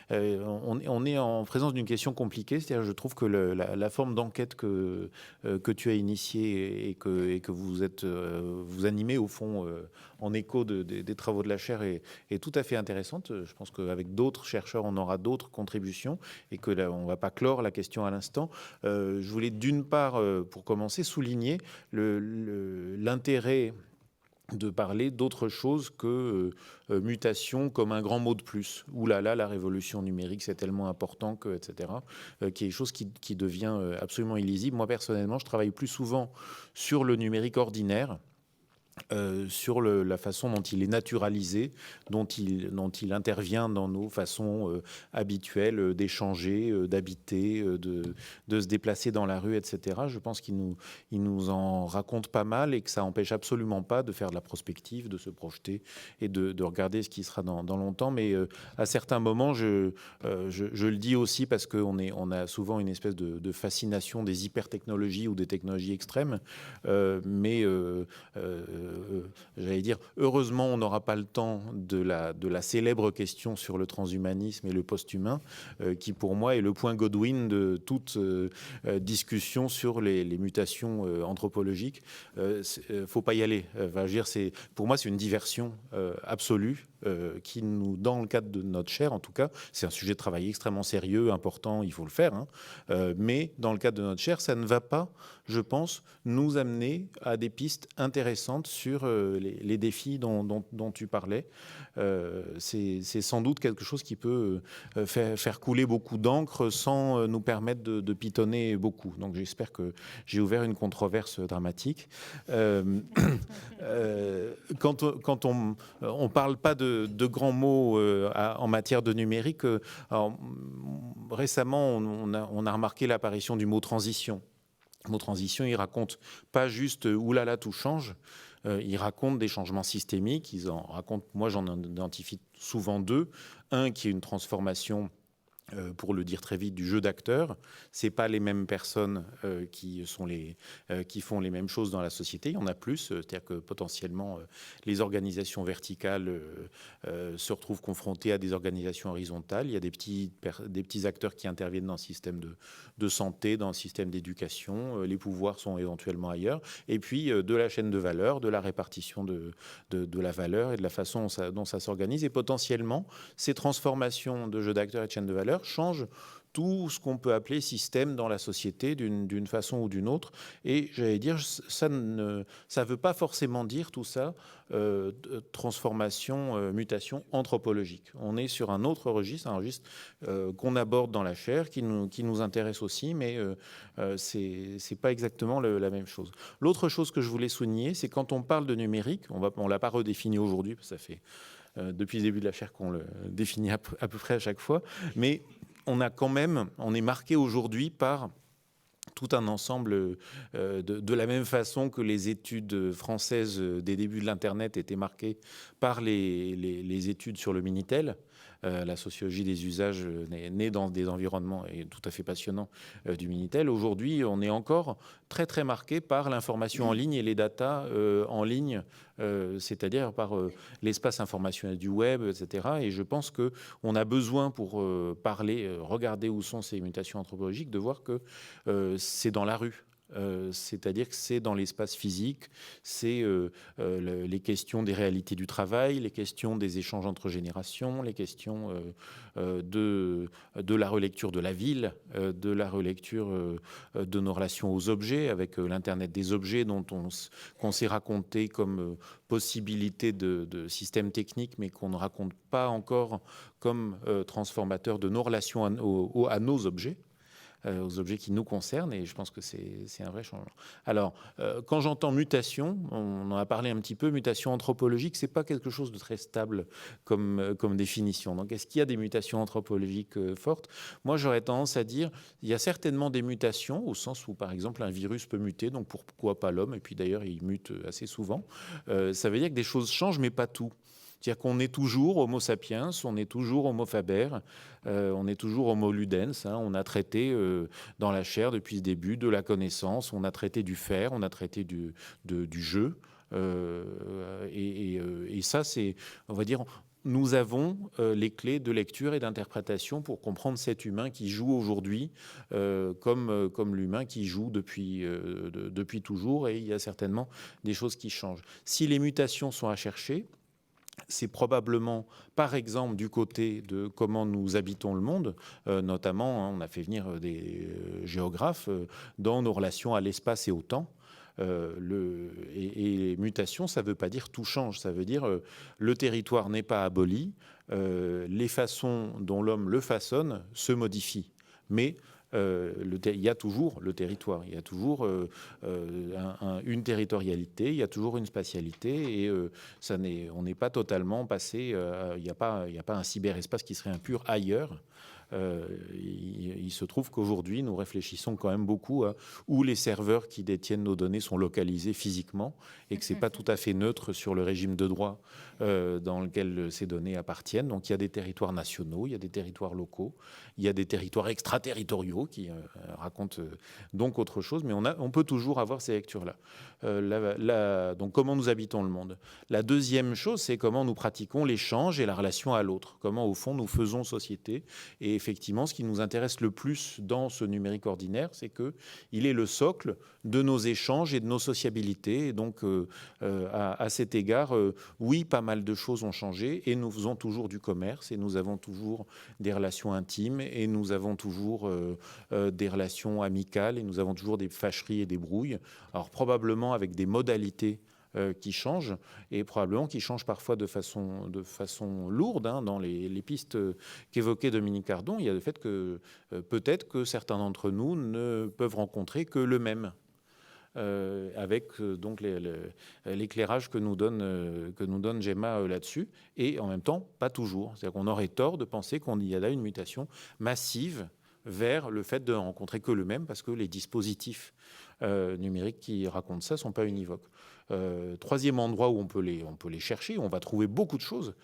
On est en présence d'une question compliquée, c'est-à-dire je trouve que la forme d'enquête que tu as initiée et que vous animez au fond en écho des travaux de la chaire est tout à fait intéressante. Je pense qu'avec d'autres chercheurs, on aura d'autres contributions et que là, on ne va pas clore la question à l'instant. Je voulais d'une part, pour commencer, souligner l'intérêt de parler d'autre chose que mutation comme un grand mot de plus. Ouh là là, la révolution numérique, c'est tellement important que, etc. Qui est une chose qui devient absolument illisible. Moi, personnellement, je travaille plus souvent sur le numérique ordinaire, sur la façon dont il est naturalisé, dont il intervient dans nos façons habituelles d'échanger, d'habiter, de se déplacer dans la rue, etc. Je pense qu'il nous en raconte pas mal et que ça n'empêche absolument pas de faire de la prospective, de se projeter et de regarder ce qui sera dans longtemps. Mais à certains moments, je le dis aussi parce qu'on a souvent une espèce de fascination des hyper-technologies ou des technologies extrêmes, mais j'allais dire, heureusement, on n'aura pas le temps de la célèbre question sur le transhumanisme et le post-humain, qui pour moi est le point Godwin de toute discussion sur les mutations anthropologiques. Faut pas y aller. Pour moi, c'est une diversion absolue qui dans le cadre de notre chaire, en tout cas, c'est un sujet de travail extrêmement sérieux, important, il faut le faire, hein, mais dans le cadre de notre chaire, ça ne va pas, je pense, nous amener à des pistes intéressantes sur les défis dont tu parlais. C'est sans doute quelque chose qui peut faire couler beaucoup d'encre sans nous permettre de pitonner beaucoup. Donc j'espère que j'ai ouvert une controverse dramatique. Quand on parle pas de grands mots en matière de numérique, alors, récemment on a remarqué l'apparition du mot transition. Le mot transition, il raconte pas juste oulala tout change. Il raconte des changements systémiques. Moi j'en identifie souvent deux. Un qui est une transformation, pour le dire très vite, du jeu d'acteurs. C'est pas les mêmes personnes qui font les mêmes choses dans la société. Il y en a plus, c'est-à-dire que potentiellement les organisations verticales se retrouvent confrontées à des organisations horizontales. Il y a des petits acteurs qui interviennent dans le système de santé, dans le système d'éducation. Les pouvoirs sont éventuellement ailleurs. Et puis de la chaîne de valeur, de la répartition de la valeur et de la façon dont ça s'organise. Et potentiellement, ces transformations de jeu d'acteurs et de chaîne de valeur change tout ce qu'on peut appeler système dans la société d'une façon ou d'une autre. Et j'allais dire, ça ne veut pas forcément dire tout ça, transformation, mutation anthropologique. On est sur un autre registre, un registre qu'on aborde dans la chaire, qui nous intéresse aussi, mais c'est pas exactement la même chose. L'autre chose que je voulais souligner, c'est quand on parle de numérique, on l'a pas redéfini aujourd'hui, parce que ça fait depuis le début de la chaire qu'on le définit à peu près à chaque fois, mais on est marqué aujourd'hui par tout un ensemble de la même façon que les études françaises des débuts de l'Internet étaient marquées par les études sur le Minitel. La sociologie des usages née dans des environnements et tout à fait passionnants du Minitel. Aujourd'hui, on est encore très très marqué par l'information en ligne et les datas en ligne, c'est-à-dire par l'espace informationnel du web, etc. Et je pense qu'on a besoin pour regarder où sont ces mutations anthropologiques, de voir que c'est dans la rue. C'est-à-dire que c'est dans l'espace physique, c'est les questions des réalités du travail, les questions des échanges entre générations, les questions de la relecture de la ville, de la relecture de nos relations aux objets, avec l'Internet des objets qu'on s'est raconté comme possibilité de système technique, mais qu'on ne raconte pas encore comme transformateur de nos relations à nos objets. Aux objets qui nous concernent, et je pense que c'est un vrai changement. Alors, quand j'entends mutation, on en a parlé un petit peu, mutation anthropologique, c'est pas quelque chose de très stable comme définition. Donc, est-ce qu'il y a des mutations anthropologiques fortes? Moi, j'aurais tendance à dire, il y a certainement des mutations, au sens où, par exemple, un virus peut muter, donc pourquoi pas l'homme? Et puis d'ailleurs, il mute assez souvent. Ça veut dire que des choses changent, mais pas tout. C'est-à-dire qu'on est toujours Homo sapiens, on est toujours Homo faber, on est toujours Homo ludens. On a traité dans la chair depuis le début de la connaissance, on a traité du faire, on a traité du jeu. Et ça, c'est, on va dire, nous avons les clés de lecture et d'interprétation pour comprendre cet humain qui joue aujourd'hui comme l'humain qui joue depuis toujours. Et il y a certainement des choses qui changent. Si les mutations sont à chercher, c'est probablement, par exemple, du côté de comment nous habitons le monde, notamment, on a fait venir des géographes dans nos relations à l'espace et au temps. Et mutation, ça ne veut pas dire tout change, ça veut dire le territoire n'est pas aboli, les façons dont l'homme le façonne se modifient. Mais il y a toujours le territoire, il y a toujours une territorialité, il y a toujours une spatialité, et on n'est pas totalement passé, il n'y a pas un cyberespace qui serait impur ailleurs. Il se trouve qu'aujourd'hui, nous réfléchissons quand même beaucoup à où les serveurs qui détiennent nos données sont localisés physiquement, et que ce n'est pas tout à fait neutre sur le régime de droit dans lequel ces données appartiennent. Donc il y a des territoires nationaux, il y a des territoires locaux, il y a des territoires extraterritoriaux qui racontent donc autre chose, mais on peut toujours avoir ces lectures-là. Donc comment nous habitons le monde. La deuxième chose, c'est comment nous pratiquons l'échange et la relation à l'autre, comment au fond nous faisons société. Et effectivement, ce qui nous intéresse le plus dans ce numérique ordinaire, c'est qu'il est le socle de nos échanges et de nos sociabilités. Et donc, à cet égard, oui, pas mal de choses ont changé, et nous faisons toujours du commerce, et nous avons toujours des relations intimes, et nous avons toujours des relations amicales, et nous avons toujours des fâcheries et des brouilles. Alors, probablement avec des modalités qui changent, et probablement qui changent parfois de façon lourde. Dans les pistes qu'évoquait Dominique Cardon, il y a le fait que peut-être que certains d'entre nous ne peuvent rencontrer que le même. Avec donc l'éclairage que nous donne Gemma là-dessus, et en même temps, pas toujours. C'est-à-dire qu'on aurait tort de penser qu'il y a là une mutation massive vers le fait de ne rencontrer que le même, parce que les dispositifs numériques qui racontent ça ne sont pas univoques. Troisième endroit où on peut les chercher, où on va trouver beaucoup de choses,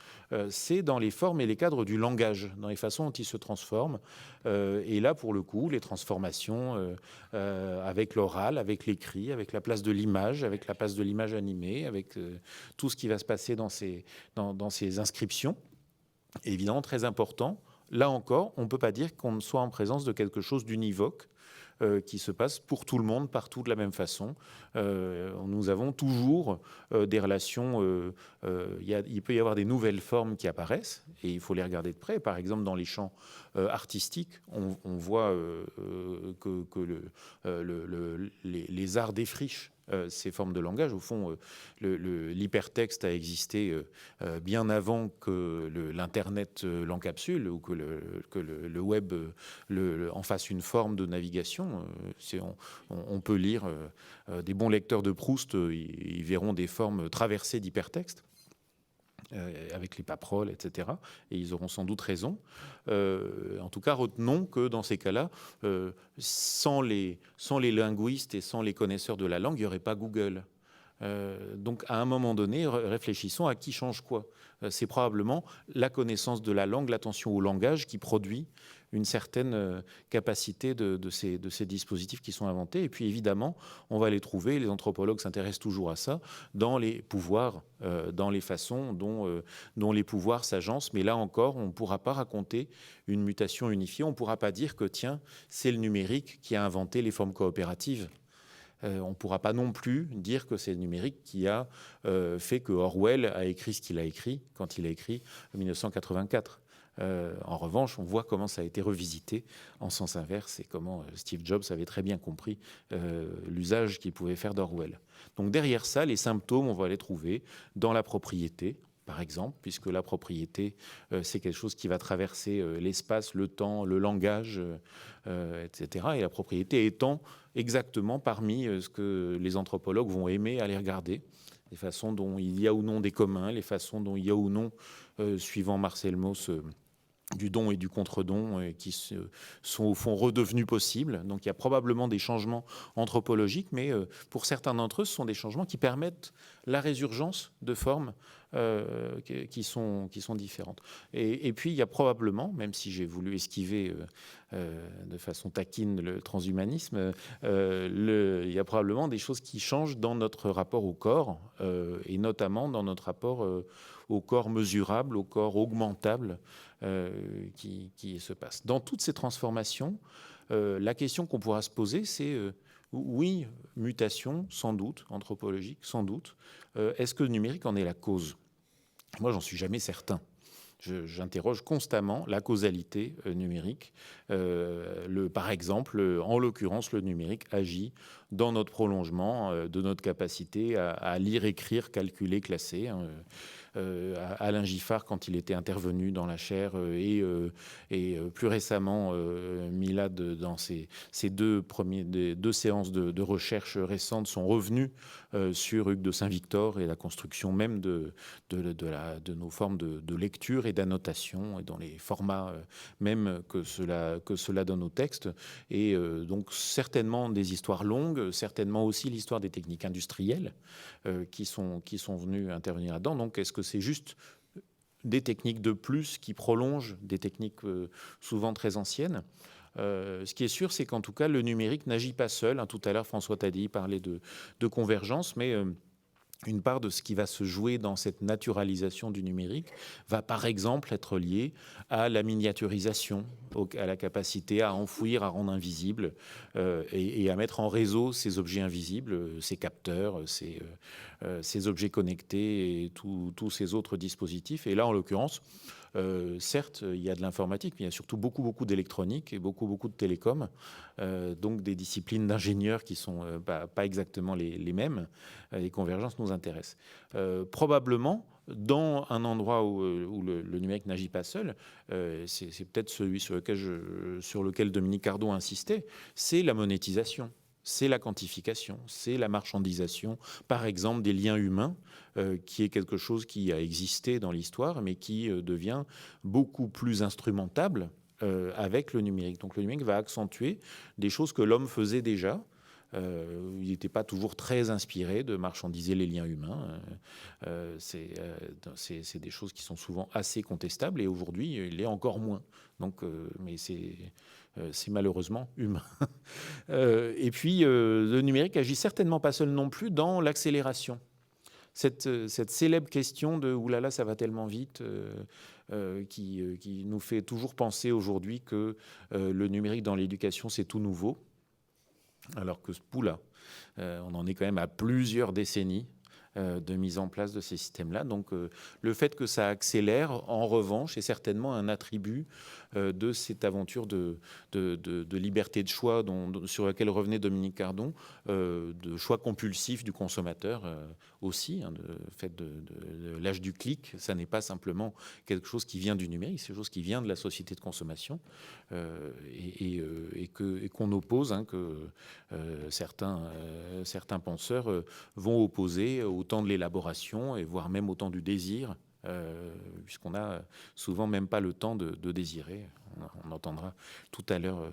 c'est dans les formes et les cadres du langage, dans les façons dont ils se transforment. Et là, pour le coup, les transformations avec l'oral, avec l'écrit, avec la place de l'image, avec la place de l'image animée, avec tout ce qui va se passer dans ces inscriptions, est évidemment très important. Là encore, on ne peut pas dire qu'on soit en présence de quelque chose d'univoque, qui se passe pour tout le monde, partout de la même façon. Nous avons toujours des relations, il peut y avoir des nouvelles formes qui apparaissent, et il faut les regarder de près. Par exemple, dans les champs artistiques, on voit que les arts défrichent ces formes de langage. Au fond, l'hypertexte a existé bien avant que l'Internet l'encapsule, ou que le web en fasse une forme de navigation. On peut lire, des bons lecteurs de Proust, ils verront des formes traversées d'hypertexte, avec les paperoles, etc. Et ils auront sans doute raison. En tout cas, retenons que dans ces cas-là, sans les linguistes et sans les connaisseurs de la langue, il n'y aurait pas Google. Donc, à un moment donné, réfléchissons à qui change quoi. C'est probablement la connaissance de la langue, l'attention au langage qui produit une certaine capacité de ces dispositifs qui sont inventés. Et puis évidemment, on va les trouver, les anthropologues s'intéressent toujours à ça, dans les pouvoirs, dans les façons dont les pouvoirs s'agencent. Mais là encore, on ne pourra pas raconter une mutation unifiée, on ne pourra pas dire que tiens, c'est le numérique qui a inventé les formes coopératives. On ne pourra pas non plus dire que c'est le numérique qui a fait que Orwell a écrit ce qu'il a écrit quand il a écrit 1984. En revanche, on voit comment ça a été revisité en sens inverse et comment Steve Jobs avait très bien compris l'usage qu'il pouvait faire d'Orwell. Donc derrière ça, les symptômes, on va les trouver dans la propriété, par exemple, puisque la propriété, c'est quelque chose qui va traverser l'espace, le temps, le langage, etc. Et la propriété étant exactement parmi ce que les anthropologues vont aimer aller regarder, les façons dont il y a ou non des communs, les façons dont il y a ou non, suivant Marcel Mauss, du don et du contre-don qui sont au fond redevenus possibles. Donc il y a probablement des changements anthropologiques, mais pour certains d'entre eux, ce sont des changements qui permettent la résurgence de formes qui sont différentes. Et puis il y a probablement, même si j'ai voulu esquiver de façon taquine le transhumanisme, il y a probablement des choses qui changent dans notre rapport au corps, et notamment dans notre rapport au corps mesurable, au corps augmentable qui se passe. Dans toutes ces transformations, la question qu'on pourra se poser, c'est oui, mutation, sans doute, anthropologique, sans doute. Est-ce que le numérique en est la cause ? Moi, j'en suis jamais certain. J'interroge constamment la causalité numérique. Par exemple, en l'occurrence, le numérique agit dans notre prolongement de notre capacité à lire, écrire, calculer, classer. Alain Giffard, quand il était intervenu dans la chaire, et plus récemment Milad, dans ces deux séances de recherche récentes, sont revenus sur Hugues de Saint-Victor et la construction même de nos formes de lecture et d'annotation, et dans les formats même que cela donne au texte. Et donc certainement des histoires longues, certainement aussi l'histoire des techniques industrielles qui sont venues intervenir là-dedans. Donc est-ce que c'est juste des techniques de plus qui prolongent des techniques souvent très anciennes ? Ce qui est sûr, c'est qu'en tout cas, le numérique n'agit pas seul. Tout à l'heure, François Taddy parlait de convergence, mais une part de ce qui va se jouer dans cette naturalisation du numérique va par exemple être liée à la miniaturisation, à la capacité à enfouir, à rendre invisible et à mettre en réseau ces objets invisibles, ces capteurs, ces objets connectés et tous ces autres dispositifs. Et là, en l'occurrence, certes, il y a de l'informatique, mais il y a surtout beaucoup d'électronique et beaucoup de télécom, donc des disciplines d'ingénieurs qui ne sont pas exactement les mêmes. Les convergences nous intéressent. Probablement, dans un endroit où le numérique n'agit pas seul, c'est peut-être celui sur lequel Dominique Cardon insistait, c'est la monétisation. C'est la quantification, c'est la marchandisation, par exemple, des liens humains, qui est quelque chose qui a existé dans l'histoire, mais qui devient beaucoup plus instrumentable avec le numérique. Donc le numérique va accentuer des choses que l'homme faisait déjà. Il n'était pas toujours très inspiré de marchandiser les liens humains. C'est des choses qui sont souvent assez contestables, et aujourd'hui, il l'est encore moins. Donc, mais c'est malheureusement humain. Et puis, le numérique agit certainement pas seul non plus dans l'accélération. Cette célèbre question de « oulala, ça va tellement vite », qui nous fait toujours penser aujourd'hui que le numérique dans l'éducation, c'est tout nouveau. Alors que, poula, on en est quand même à plusieurs décennies de mise en place de ces systèmes-là. Donc le fait que ça accélère, en revanche, est certainement un attribut de cette aventure de liberté de choix sur laquelle revenait Dominique Cardon, de choix compulsif du consommateur aussi. Le fait de l'âge du clic, ça n'est pas simplement quelque chose qui vient du numérique, c'est quelque chose qui vient de la société de consommation et qu'on oppose, que certains penseurs vont opposer au temps de l'élaboration et voire même au temps du désir, puisqu'on n'a souvent même pas le temps de désirer. On entendra tout à l'heure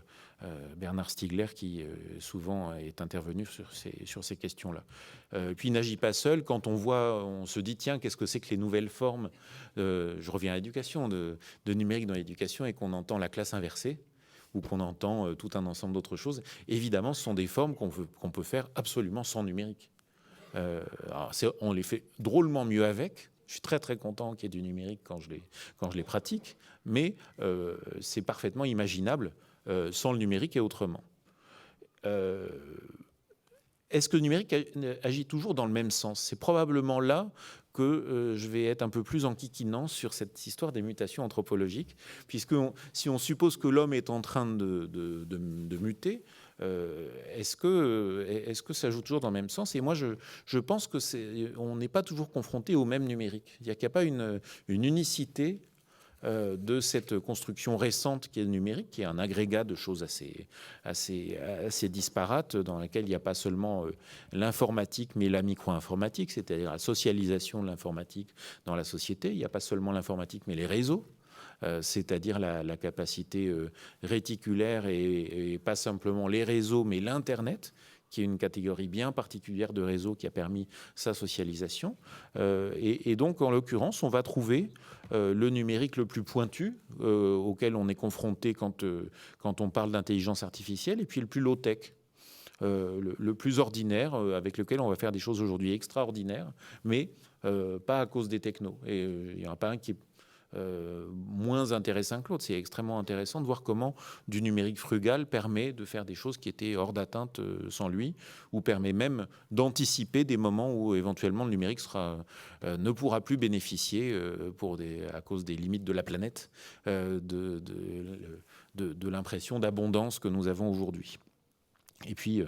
Bernard Stiegler qui souvent est intervenu sur ces questions-là. Puis il n'agit pas seul. Quand on se dit tiens, qu'est-ce que c'est que les nouvelles formes, je reviens à l'éducation, de numérique dans l'éducation, et qu'on entend la classe inversée, ou qu'on entend tout un ensemble d'autres choses. Évidemment, ce sont des formes qu'on peut faire absolument sans numérique. On les fait drôlement mieux avec. Je suis très content qu'il y ait du numérique quand je les pratique, mais c'est parfaitement imaginable sans le numérique et autrement. Est-ce que le numérique agit toujours dans le même sens? C'est probablement là que je vais être un peu plus enquiquinant sur cette histoire des mutations anthropologiques, puisque si on suppose que l'homme est en train de muter, est-ce que ça joue toujours dans le même sens? Et moi, je pense qu'on n'est pas toujours confronté au même numérique. Il n'y a pas une unicité de cette construction récente qui est le numérique, qui est un agrégat de choses assez disparates, dans laquelle il n'y a pas seulement l'informatique, mais la micro-informatique, c'est-à-dire la socialisation de l'informatique dans la société. Il n'y a pas seulement l'informatique, mais les réseaux, c'est-à-dire la capacité réticulaire et pas simplement les réseaux, mais l'Internet, qui est une catégorie bien particulière de réseaux qui a permis sa socialisation. Et donc, en l'occurrence, on va trouver le numérique le plus pointu auquel on est confronté quand on parle d'intelligence artificielle, et puis le plus low-tech, le plus ordinaire, avec lequel on va faire des choses aujourd'hui extraordinaires, mais pas à cause des technos. Et il n'y en a pas un qui est moins intéressant que l'autre. C'est extrêmement intéressant de voir comment du numérique frugal permet de faire des choses qui étaient hors d'atteinte sans lui, ou permet même d'anticiper des moments où éventuellement le numérique ne pourra plus bénéficier à cause des limites de la planète, de l'impression d'abondance que nous avons aujourd'hui. Et puis,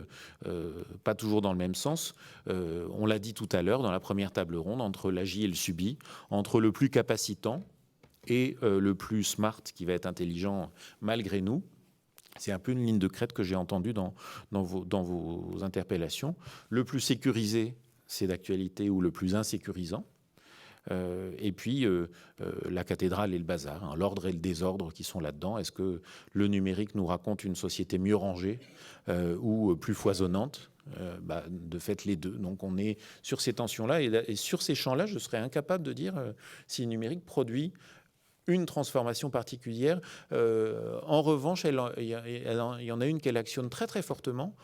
pas toujours dans le même sens, on l'a dit tout à l'heure dans la première table ronde, entre l'agi et le subi, entre le plus capacitant et le plus smart, qui va être intelligent malgré nous. C'est un peu une ligne de crête que j'ai entendue dans vos interpellations. Le plus sécurisé, c'est d'actualité, ou le plus insécurisant. Et puis la cathédrale et le bazar, l'ordre et le désordre qui sont là-dedans. Est-ce que le numérique nous raconte une société mieux rangée ou plus foisonnante? De fait, les deux. Donc on est sur ces tensions-là, et sur ces champs-là, je serais incapable de dire si le numérique produit une transformation particulière. En revanche, il y en a une qu'elle actionne très fortement.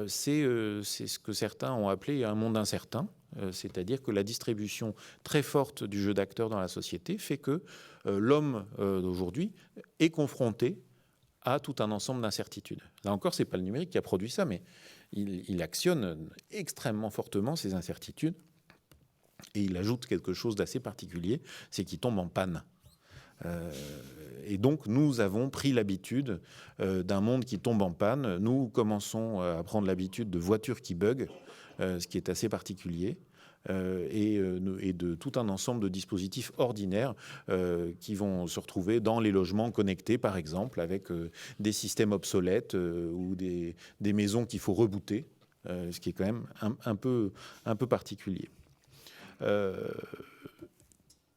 C'est ce que certains ont appelé un monde incertain. C'est-à-dire que la distribution très forte du jeu d'acteurs dans la société fait que l'homme d'aujourd'hui est confronté à tout un ensemble d'incertitudes. Là encore, ce n'est pas le numérique qui a produit ça, mais il actionne extrêmement fortement ces incertitudes. Et il ajoute quelque chose d'assez particulier, c'est qu'il tombe en panne. Et donc, nous avons pris l'habitude d'un monde qui tombe en panne. Nous commençons à prendre l'habitude de voitures qui bug, ce qui est assez particulier. Et de tout un ensemble de dispositifs ordinaires qui vont se retrouver dans les logements connectés, par exemple, avec des systèmes obsolètes ou des maisons qu'il faut rebooter, ce qui est quand même un peu particulier.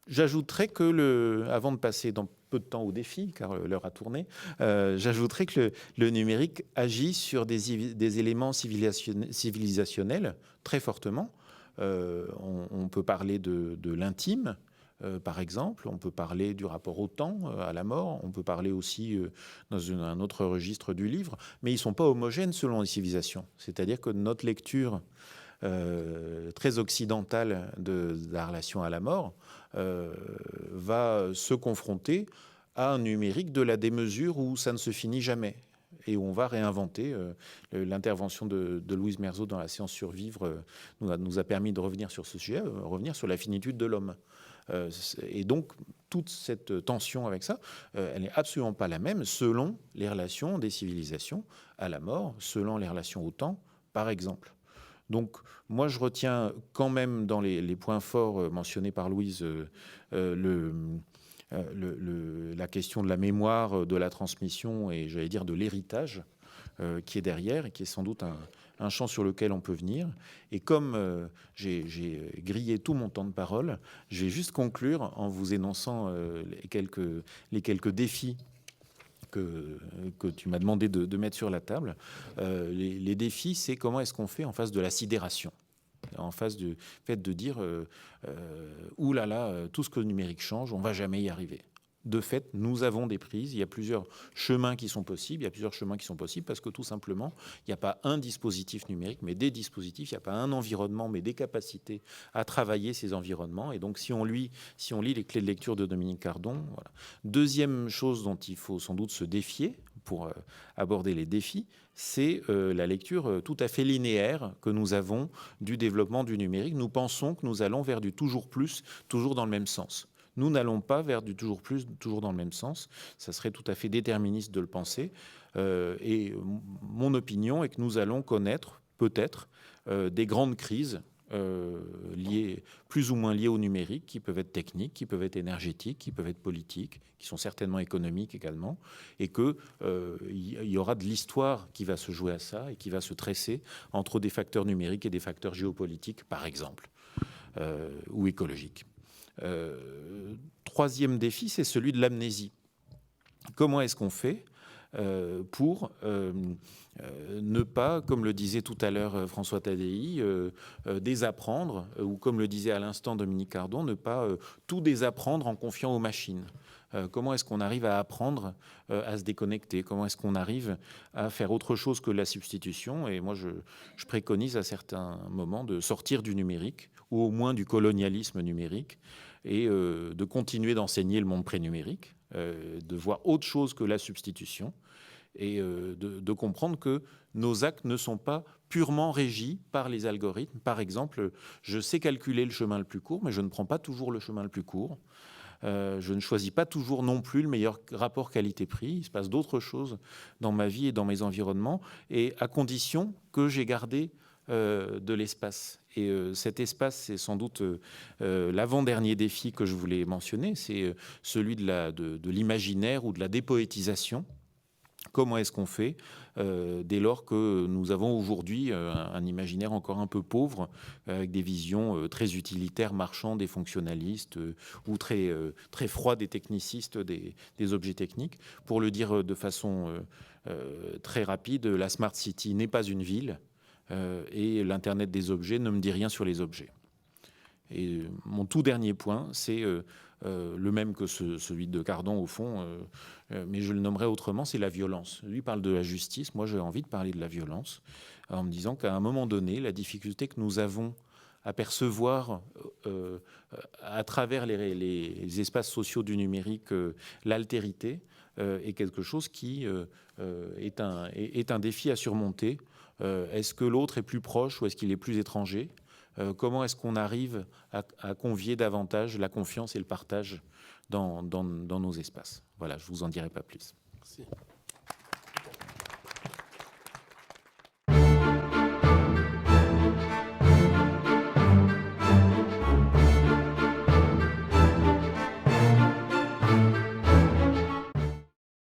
J'ajouterais que, avant de passer dans peu de temps au défi, car l'heure a tourné, j'ajouterais que le numérique agit sur des éléments civilisationnels très fortement. On peut parler de l'intime, par exemple. On peut parler du rapport au temps, à la mort. On peut parler aussi, dans un autre registre, du livre. Mais ils ne sont pas homogènes selon les civilisations. C'est-à-dire que notre lecture très occidentale de la relation à la mort va se confronter à un numérique de la démesure où ça ne se finit jamais. Et où on va réinventer. L'intervention de Louise Merzeau dans la séance Survivre nous a permis de revenir sur ce sujet, revenir sur la finitude de l'homme. Et donc, toute cette tension avec ça, elle n'est absolument pas la même selon les relations des civilisations à la mort, selon les relations au temps, par exemple. Donc, moi, je retiens quand même dans les points forts mentionnés par Louise la question de la mémoire, de la transmission et, j'allais dire, de l'héritage qui est derrière et qui est sans doute un champ sur lequel on peut venir. Et comme j'ai grillé tout mon temps de parole, je vais juste conclure en vous énonçant les quelques défis que tu m'as demandé de mettre sur la table. Les défis, c'est comment est-ce qu'on fait en face de la sidération, en face du fait de dire ouh là là, tout ce que le numérique change, on ne va jamais y arriver. De fait, nous avons des prises, il y a plusieurs chemins qui sont possibles, parce que tout simplement, il n'y a pas un dispositif numérique, mais des dispositifs, il n'y a pas un environnement, mais des capacités à travailler ces environnements. Et donc, si on lit les clés de lecture de Dominique Cardon, voilà. Deuxième chose dont il faut sans doute se défier pour aborder les défis, c'est la lecture tout à fait linéaire que nous avons du développement du numérique. Nous pensons que nous allons vers du toujours plus, toujours dans le même sens. Nous n'allons pas vers du toujours plus, toujours dans le même sens. Ça serait tout à fait déterministe de le penser. Et mon opinion est que nous allons connaître, peut-être, des grandes crises plus ou moins liées au numérique, qui peuvent être techniques, qui peuvent être énergétiques, qui peuvent être politiques, qui sont certainement économiques également, et qu'il y aura de l'histoire qui va se jouer à ça et qui va se tresser entre des facteurs numériques et des facteurs géopolitiques, par exemple, ou écologiques. Troisième défi, c'est celui de l'amnésie. Comment est-ce qu'on fait pour ne pas, comme le disait tout à l'heure François Tadei, désapprendre, ou comme le disait à l'instant Dominique Cardon, ne pas tout désapprendre en confiant aux machines. Comment est-ce qu'on arrive à apprendre à se déconnecter? Comment est-ce qu'on arrive à faire autre chose que la substitution? Et moi, je préconise à certains moments de sortir du numérique, ou au moins du colonialisme numérique, et de continuer d'enseigner le monde pré-numérique, de voir autre chose que la substitution, et de comprendre que nos actes ne sont pas purement régis par les algorithmes. Par exemple, je sais calculer le chemin le plus court, mais je ne prends pas toujours le chemin le plus court. Je ne choisis pas toujours non plus le meilleur rapport qualité-prix. Il se passe d'autres choses dans ma vie et dans mes environnements, et à condition que j'ai gardé de l'espace. Et cet espace, c'est sans doute l'avant-dernier défi que je voulais mentionner, c'est celui de l'imaginaire ou de la dépoétisation. Comment est-ce qu'on fait dès lors que nous avons aujourd'hui un imaginaire encore un peu pauvre, avec des visions très utilitaires, marchandes et fonctionnalistes, ou très froides et technicistes des objets techniques? Pour le dire de façon très rapide, la Smart City n'est pas une ville, et l'Internet des objets ne me dit rien sur les objets. Et mon tout dernier point, c'est le même que celui de Cardon au fond, mais je le nommerai autrement, c'est la violence. Lui parle de la justice, moi j'ai envie de parler de la violence, en me disant qu'à un moment donné, la difficulté que nous avons à percevoir à travers les espaces sociaux du numérique l'altérité est quelque chose qui est un défi à surmonter. Est-ce que l'autre est plus proche ou est-ce qu'il est plus étranger? comment est-ce qu'on arrive à convier davantage la confiance et le partage dans nos espaces. Voilà, je ne vous en dirai pas plus. Merci.